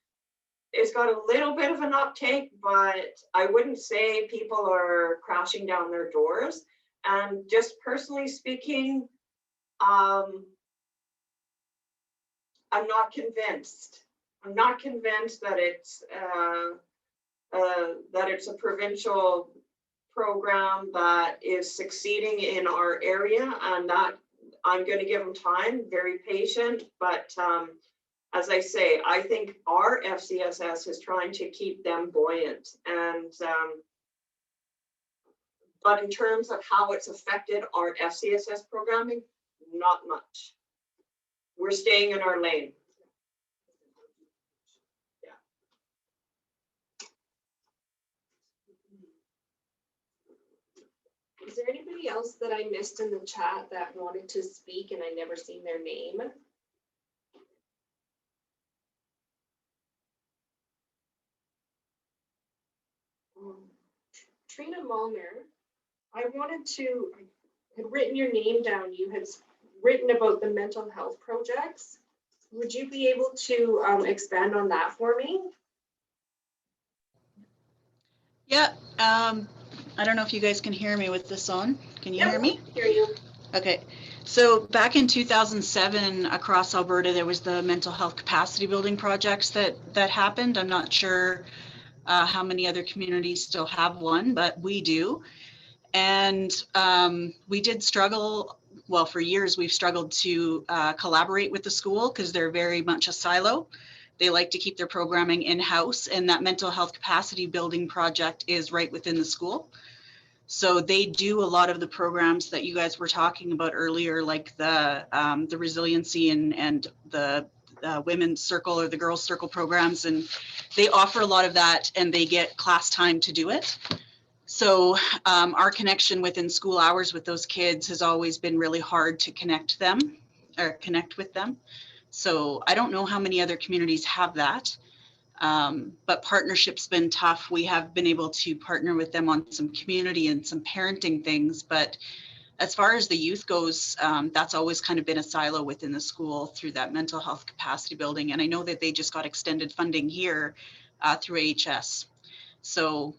has got a little bit of an uptake, but I wouldn't say people are crashing down their doors. And just personally speaking, I'm not convinced. I'm not convinced that it's a provincial program that is succeeding in our area, and that I'm going to give them time, very patient. But as I say, I think our FCSS is trying to keep them buoyant. And but in terms of how it's affected our FCSS programming, not much. We're staying in our lane. Yeah. Is there anybody else that I missed in the chat that wanted to speak and I never seen their name? Trina Molnar, I had written your name down. You had written about the mental health projects. Would you be able to expand on that for me? Yeah, I don't know if you guys can hear me with this on. Can you hear me? Hear you. Okay, so back in 2007 across Alberta, there was the mental health capacity building projects that happened. I'm not sure how many other communities still have one, but we do. And we did struggle. Well, for years, we've struggled to collaborate with the school because they're very much a silo. They like to keep their programming in-house, and that mental health capacity building project is right within the school. So they do a lot of the programs that you guys were talking about earlier, like the resiliency and the women's circle or the girls circle programs, and they offer a lot of that, and they get class time to do it. So our connection within school hours with those kids has always been really hard to connect with them. So I don't know how many other communities have that, but partnership's been tough. We have been able to partner with them on some community and some parenting things, but as far as the youth goes, that's always kind of been a silo within the school through that mental health capacity building. And I know that they just got extended funding here through AHS. So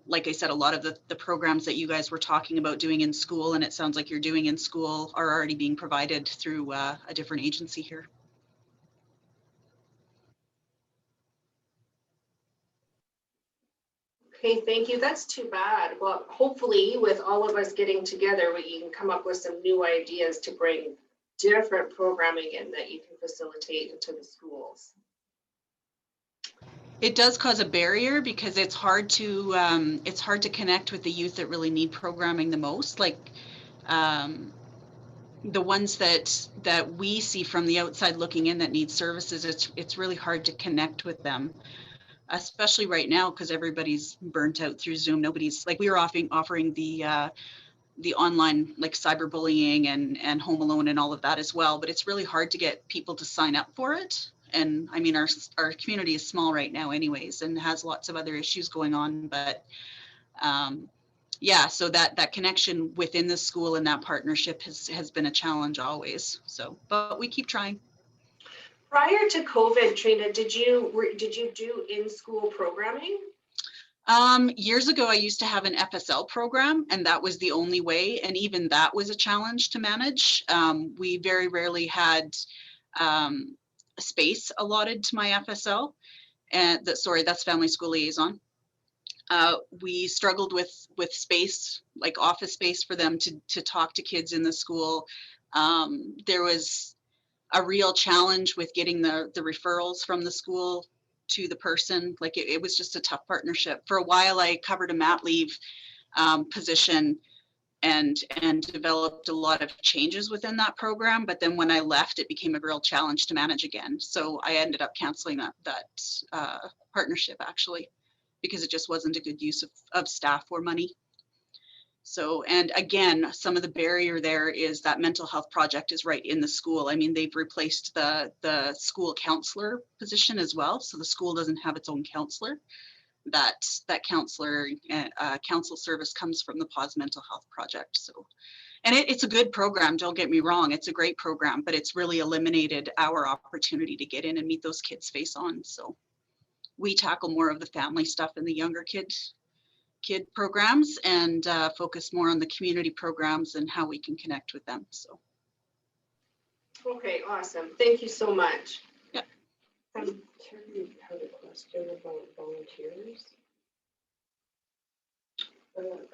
like I said, a lot of the programs that you guys were talking about doing in school, and it sounds like you're doing in school, are already being provided through a different agency here. Okay, thank you. That's too bad. Well, hopefully with all of us getting together, we can come up with some new ideas to bring different programming in that you can facilitate into the schools. It does cause a barrier because it's hard to connect with the youth that really need programming the most. Like the ones that we see from the outside looking in that need services, it's really hard to connect with them, especially right now because everybody's burnt out through Zoom. Nobody's like, we were offering the online like cyberbullying and Home Alone and all of that as well, but it's really hard to get people to sign up for it. And I mean, our community is small right now anyways, and has lots of other issues going on, but yeah, so that connection within the school and that partnership has been a challenge always. So, but we keep trying. Prior to COVID, Trina, did you do in-school programming? Years ago, I used to have an FSL program, and that was the only way. And even that was a challenge to manage. We very rarely had space allotted to my FSL, and that's Family School Liaison. We struggled with space, like office space for them to talk to kids in the school. There was a real challenge with getting the referrals from the school to the person. Like it was just a tough partnership. For a while, I covered a mat leave position and developed a lot of changes within that program. But then when I left, it became a real challenge to manage again. So I ended up canceling that partnership actually, because it just wasn't a good use of staff or money. So, and again, some of the barrier there is that mental health project is right in the school. I mean, they've replaced the school counselor position as well. So the school doesn't have its own counselor. That counselor council service comes from the Pause Mental Health Project. So, and it's a good program, don't get me wrong, it's a great program, but it's really eliminated our opportunity to get in and meet those kids face on. So we tackle more of the family stuff in the younger kid programs and focus more on the community programs and how we can connect with them. So. Okay, awesome. Thank you so much. Yeah. Terry had a question about volunteers.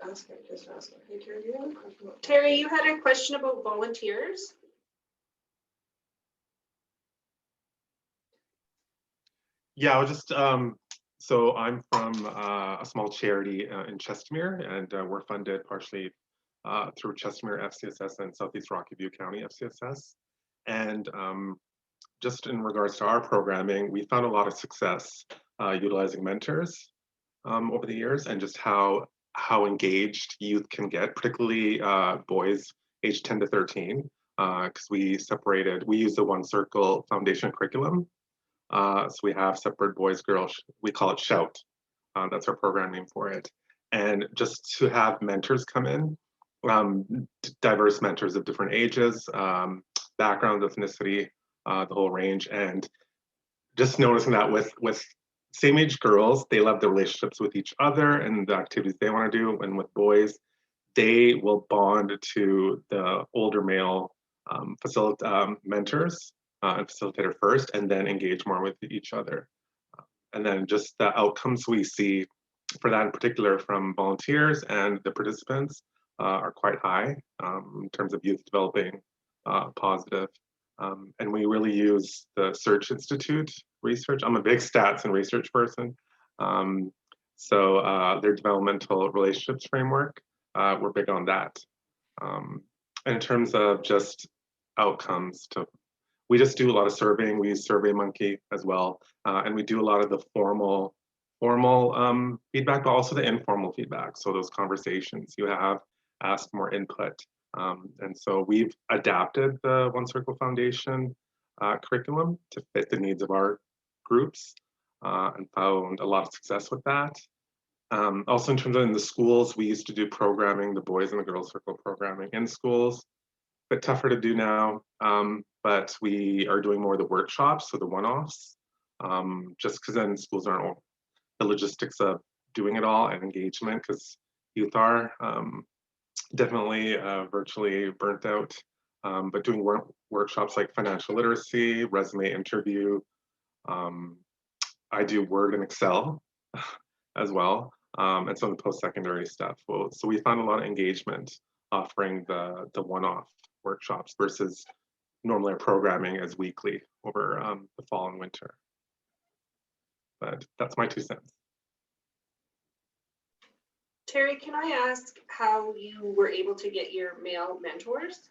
Ask her, just ask her. Hey, Terry, you have a question about Terry, you had a question about volunteers? Yeah, I was just, so I'm from a small charity in Chestermere, and we're funded partially through Chestermere FCSS and Southeast Rocky View County FCSS. And just in regards to our programming, we found a lot of success utilizing mentors over the years, and just how engaged youth can get, particularly boys aged 10 to 13, because we use the One Circle Foundation curriculum. So we have separate boys, girls, we call it Shout. That's our program name for it. And just to have mentors come in, diverse mentors of different ages, backgrounds, ethnicity, the whole range. And just noticing that with same age girls, they love the relationships with each other and the activities they want to do. And with boys, they will bond to the older male mentors and facilitator first, and then engage more with each other. And then just the outcomes we see for that in particular from volunteers and the participants are quite high in terms of youth developing positive. And we really use the Search Institute research. I'm a big stats and research person. So their developmental relationships framework, we're big on that. In terms of just outcomes, we just do a lot of surveying. We use SurveyMonkey as well. And we do a lot of the formal formal feedback, but also the informal feedback. So those conversations you have, ask more input. And so we've adapted the One Circle Foundation curriculum to fit the needs of our groups and found a lot of success with that. Also in terms of in the schools, we used to do programming, the Boys and the Girls Circle programming in schools, a bit tougher to do now, but we are doing more of the workshops, so the one-offs, just because then schools aren't the logistics of doing it all and engagement, because youth are definitely virtually burnt out, but doing workshops like financial literacy, resume interview. I do Word and Excel as well, and some of the post-secondary stuff. Well, so we found a lot of engagement offering the one-off workshops versus normally our programming as weekly over the fall and winter. But that's my 2 cents. Terry, can I ask how you were able to get your male mentors?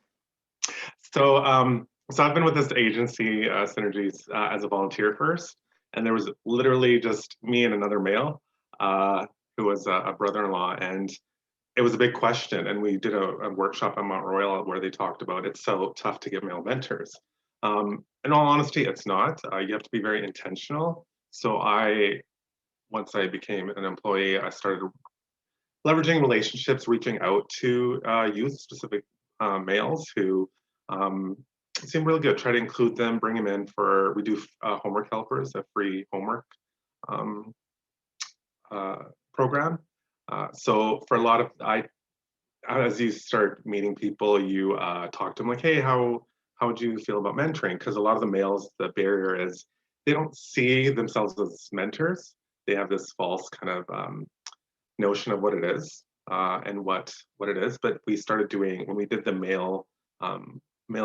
So, so I've been with this agency, Synergies, as a volunteer first, and there was literally just me and another male who was a brother-in-law, and it was a big question. And we did a workshop at Mount Royal where they talked about it's so tough to get male mentors. In all honesty, it's not. You have to be very intentional. So once I became an employee, I started leveraging relationships, reaching out to youth, specific males who seem really good. Try to include them, bring them in we do homework helpers, a free homework program. So for a lot of, as you start meeting people, you talk to them like, hey, how would you feel about mentoring? Because a lot of the males, the barrier is they don't see themselves as mentors. They have this false kind of notion of what it is and what it is. But we started doing, when we did the males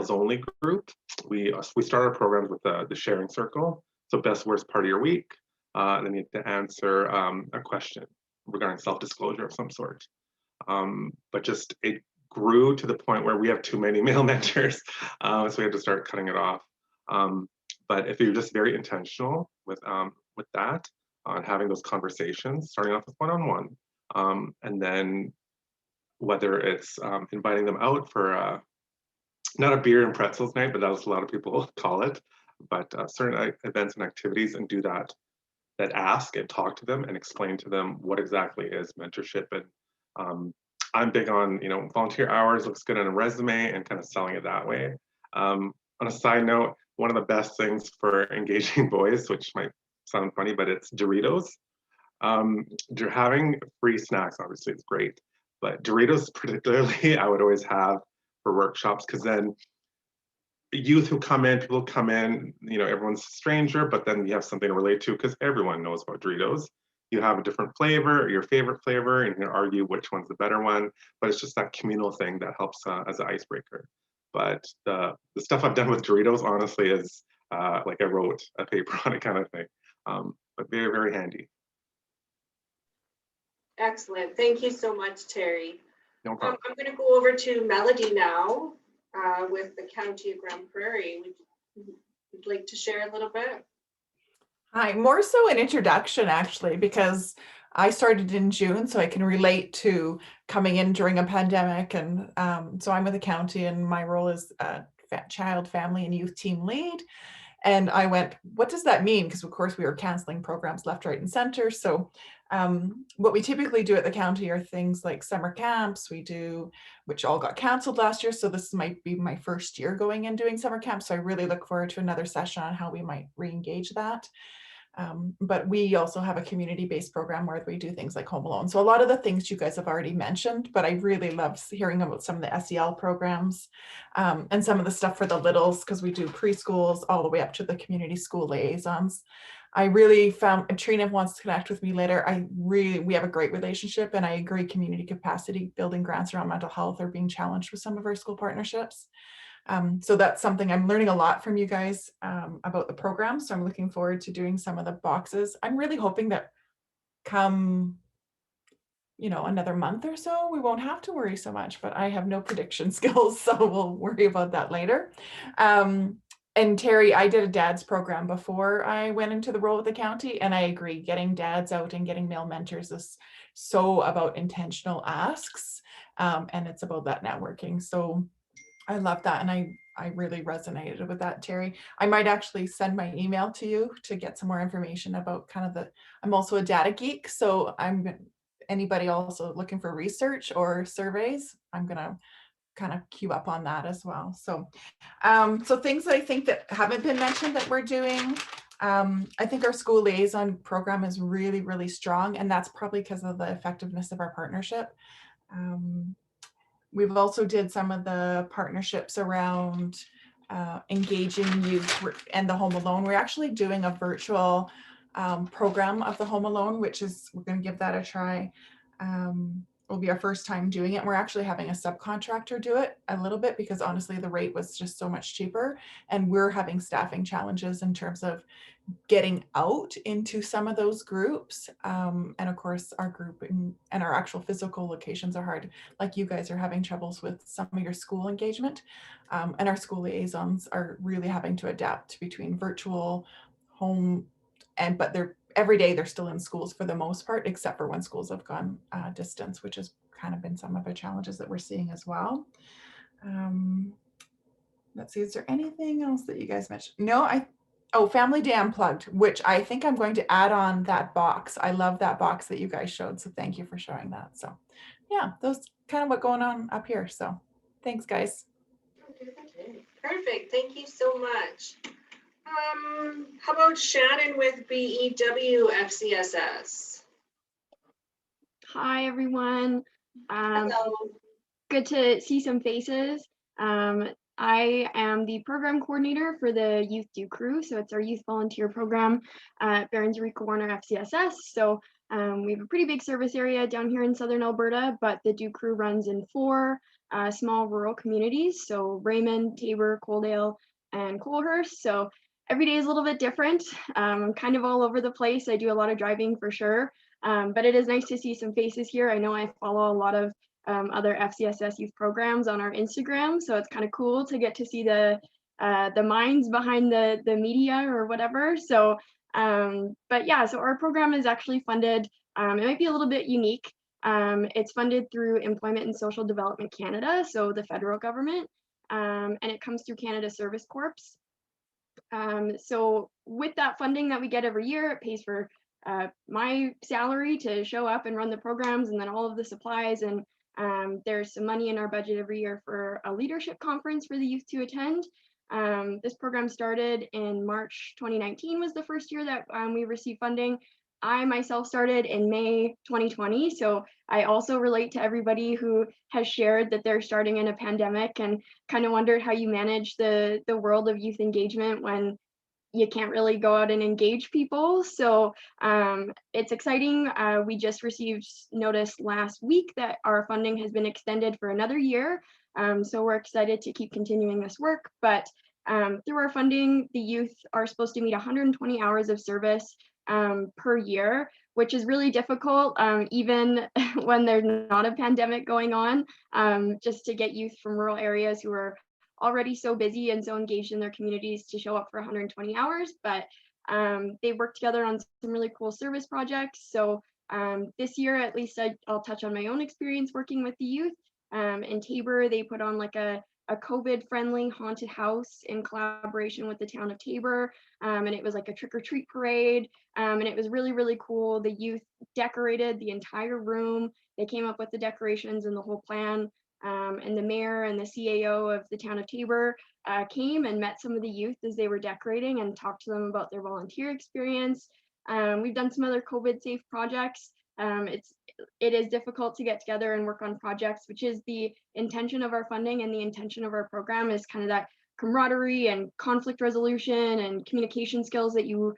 only group, we started our programs with the sharing circle. So best worst part of your week, and then you have to answer a question regarding self-disclosure of some sort. But just it grew to the point where we have too many male mentors, so we had to start cutting it off. But if you're just very intentional with that, on having those conversations, starting off with one-on-one, and then whether it's inviting them out for not a beer and pretzels night, but that's what a lot of people call it, but certain events and activities, and do that ask and talk to them and explain to them what exactly is mentorship. And I'm big on, volunteer hours looks good on a resume and kind of selling it that way. On a side note, one of the best things for engaging boys, which might sound funny, but it's Doritos. Having free snacks, obviously, it's great, but Doritos particularly, I would always have for workshops, because then youth who come in, people come in, everyone's a stranger, but then you have something to relate to because everyone knows about Doritos. You have a different flavor, your favorite flavor, and you can argue which one's the better one, but it's just that communal thing that helps as an icebreaker. But the stuff I've done with Doritos, honestly, is like I wrote a paper on it kind of thing, but very, very handy. Excellent. Thank you so much, Terry. No problem. I'm going to go over to Melody now with the County of Grand Prairie. Would you like to share a little bit? Hi, more so an introduction actually, because I started in June, so I can relate to coming in during a pandemic. And so I'm with the county, and my role is child, family, and youth team lead. And I went, what does that mean? Because of course we were canceling programs left, right, and center. So what we typically do at the county are things like summer camps, which all got canceled last year. So this might be my first year going and doing summer camps. So I really look forward to another session on how we might re-engage that. But we also have a community-based program where we do things like Home Alone. So a lot of the things you guys have already mentioned, but I really love hearing about some of the SEL programs and some of the stuff for the littles, because we do preschools all the way up to the community school liaisons. I really found, if Trina wants to connect with me later, we have a great relationship, and I agree community capacity building grants around mental health are being challenged with some of our school partnerships. So that's something I'm learning a lot from you guys about the program. So I'm looking forward to doing some of the boxes. I'm really hoping that come, another month or so, we won't have to worry so much, but I have no prediction skills, so we'll worry about that later. And Terry, I did a dad's program before I went into the role with the county, and I agree, getting dads out and getting male mentors is so about intentional asks, and it's about that networking. So I love that, and I really resonated with that, Terry. I might actually send my email to you to get some more information about kind of I'm also a data geek, so anybody also looking for research or surveys, I'm gonna kind of queue up on that as well. So, so things that I think that haven't been mentioned that we're doing. I think our school liaison program is really, really strong, and that's probably because of the effectiveness of our partnership. We've also did some of the partnerships around engaging youth and the Home Alone. We're actually doing a virtual program of the Home Alone, which is, we're going to give that a try. Will be our first time doing it. We're actually having a subcontractor do it a little bit because honestly, the rate was just so much cheaper, and we're having staffing challenges in terms of getting out into some of those groups. And of course, our group and our actual physical locations are hard. Like you guys are having troubles with some of your school engagement, and our school liaisons are really having to adapt between virtual, home, but they're every day they're still in schools for the most part, except for when schools have gone distance, which has kind of been some of the challenges that we're seeing as well. Let's see, is there anything else that you guys mentioned? No, Family Day Unplugged, which I think I'm going to add on that box. I love that box that you guys showed, so thank you for showing that. So yeah, those kind of what going on up here. So thanks, guys. Perfect, thank you so much. How about Shannon with BEW FCSS? Hi, everyone. Hello. Good to see some faces. I am the program coordinator for the Youth Do Crew. So it's our youth volunteer program at Barons Eureka Warner FCSS. So we have a pretty big service area down here in Southern Alberta, but the Do Crew runs in 4 small rural communities. So Raymond, Taber, Coaldale, and Colehurst. So every day is a little bit different. I'm kind of all over the place. I do a lot of driving for sure, but it is nice to see some faces here. I know I follow a lot of other FCSS youth programs on our Instagram, so it's kind of cool to get to see the minds behind the media or whatever. So, but yeah, so our program is actually funded. It might be a little bit unique. It's funded through Employment and Social Development Canada, so the federal government, and it comes through Canada Service Corps. So with that funding that we get every year, it pays for my salary to show up and run the programs, and then all of the supplies. And there's some money in our budget every year for a leadership conference for the youth to attend. This program started in March 2019 was the first year that we received funding. I myself started in May 2020, so I also relate to everybody who has shared that they're starting in a pandemic and kind of wondered how you manage the world of youth engagement when you can't really go out and engage people. So it's exciting. We just received notice last week that our funding has been extended for another year. So we're excited to keep continuing this work. But through our funding, the youth are supposed to meet 120 hours of service per year, which is really difficult, even when there's not a pandemic going on, just to get youth from rural areas who are already so busy and so engaged in their communities to show up for 120 hours. But they work together on some really cool service projects. So this year, at least I'll touch on my own experience working with the youth. In Taber, they put on like a COVID-friendly haunted house in collaboration with the town of Taber. And it was like a trick-or-treat parade. And it was really, really cool. The youth decorated the entire room. They came up with the decorations and the whole plan. And the mayor and the CAO of the town of Taber came and met some of the youth as they were decorating and talked to them about their volunteer experience. We've done some other COVID-safe projects. It is difficult to get together and work on projects, which is the intention of our funding, and the intention of our program is kind of that camaraderie and conflict resolution and communication skills that you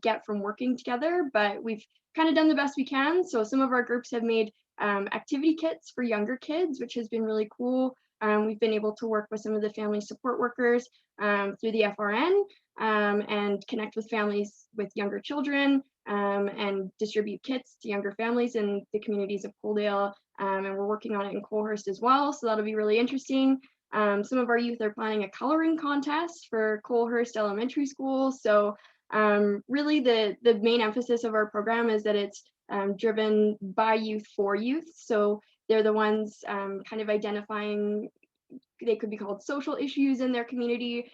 get from working together. But we've kind of done the best we can. So some of our groups have made activity kits for younger kids, which has been really cool. We've been able to work with some of the family support workers through the FRN and connect with families with younger children and distribute kits to younger families in the communities of Coaldale. And we're working on it in Colehurst as well. So that'll be really interesting. Some of our youth are planning a coloring contest for Colehurst Elementary School. So really the main emphasis of our program is that it's driven by youth for youth. So they're the ones kind of identifying, they could be called social issues in their community.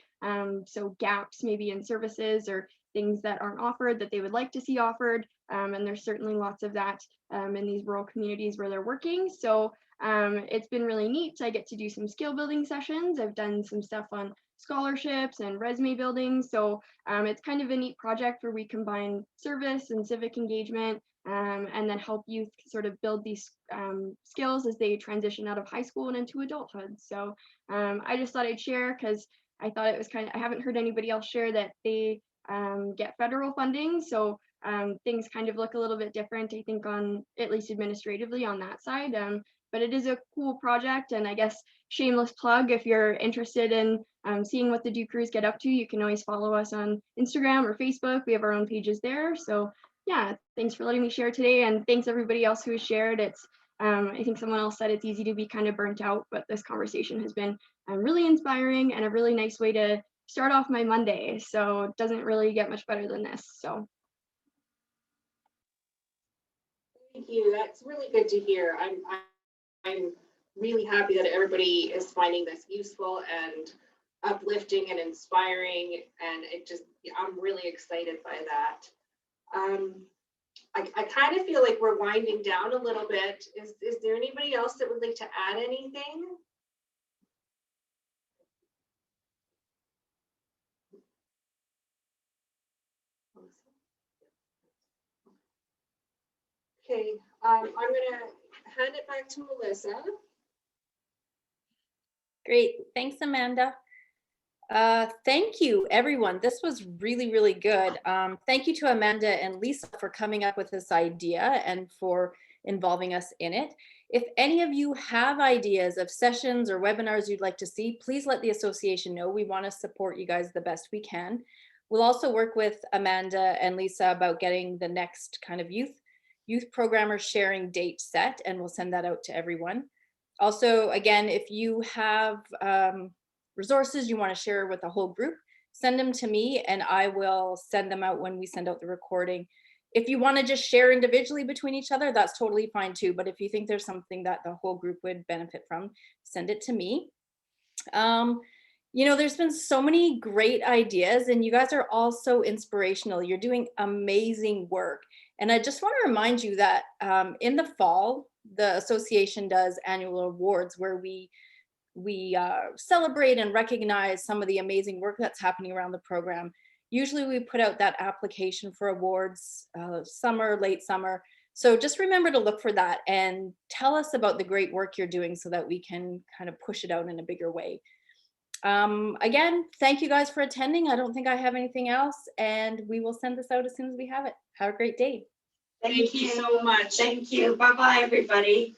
So gaps maybe in services or things that aren't offered that they would like to see offered. And there's certainly lots of that in these rural communities where they're working. So it's been really neat. I get to do some skill building sessions. I've done some stuff on scholarships and resume building. So it's kind of a neat project where we combine service and civic engagement and then help youth sort of build these skills as they transition out of high school and into adulthood. So I just thought I'd share because I thought it was I haven't heard anybody else share that they get federal funding. So things kind of look a little bit different, I think, on at least administratively on that side. But it is a cool project, and I guess shameless plug, if you're interested in seeing what the Dew Crews get up to, you can always follow us on Instagram or Facebook. We have our own pages there. So yeah, thanks for letting me share today, and thanks everybody else who has shared. It's I think someone else said it's easy to be kind of burnt out, but this conversation has been really inspiring and a really nice way to start off my Monday. So it doesn't really get much better than this. So thank you. That's really good to hear. I'm really happy that everybody is finding this useful and uplifting and inspiring, and I'm really excited by that. I kind of feel like we're winding down a little bit. Is there anybody else that would like to add anything? Okay, I'm gonna hand it back to Melissa. Great, thanks, Amanda. Thank you, everyone. This was really, really good. Thank you to Amanda and Lisa for coming up with this idea and for involving us in it. If any of you have ideas of sessions or webinars you'd like to see, please let the association know. We want to support you guys the best we can. We'll also work with Amanda and Lisa about getting the next kind of youth programmer sharing date set, and we'll send that out to everyone. Also, again, if you have resources you want to share with the whole group, send them to me and I will send them out when we send out the recording. If you want to just share individually between each other, that's totally fine too. But if you think there's something that the whole group would benefit from, send it to me. You know, there's been so many great ideas and you guys are all so inspirational. You're doing amazing work. And I just want to remind you that in the fall, the association does annual awards where we celebrate and recognize some of the amazing work that's happening around the program. Usually we put out that application for awards summer, late summer. So just remember to look for that and tell us about the great work you're doing so that we can kind of push it out in a bigger way. Again, thank you guys for attending. I don't think I have anything else, and we will send this out as soon as we have it. Have a great day. Thank you so much. Thank you. Bye-bye, everybody.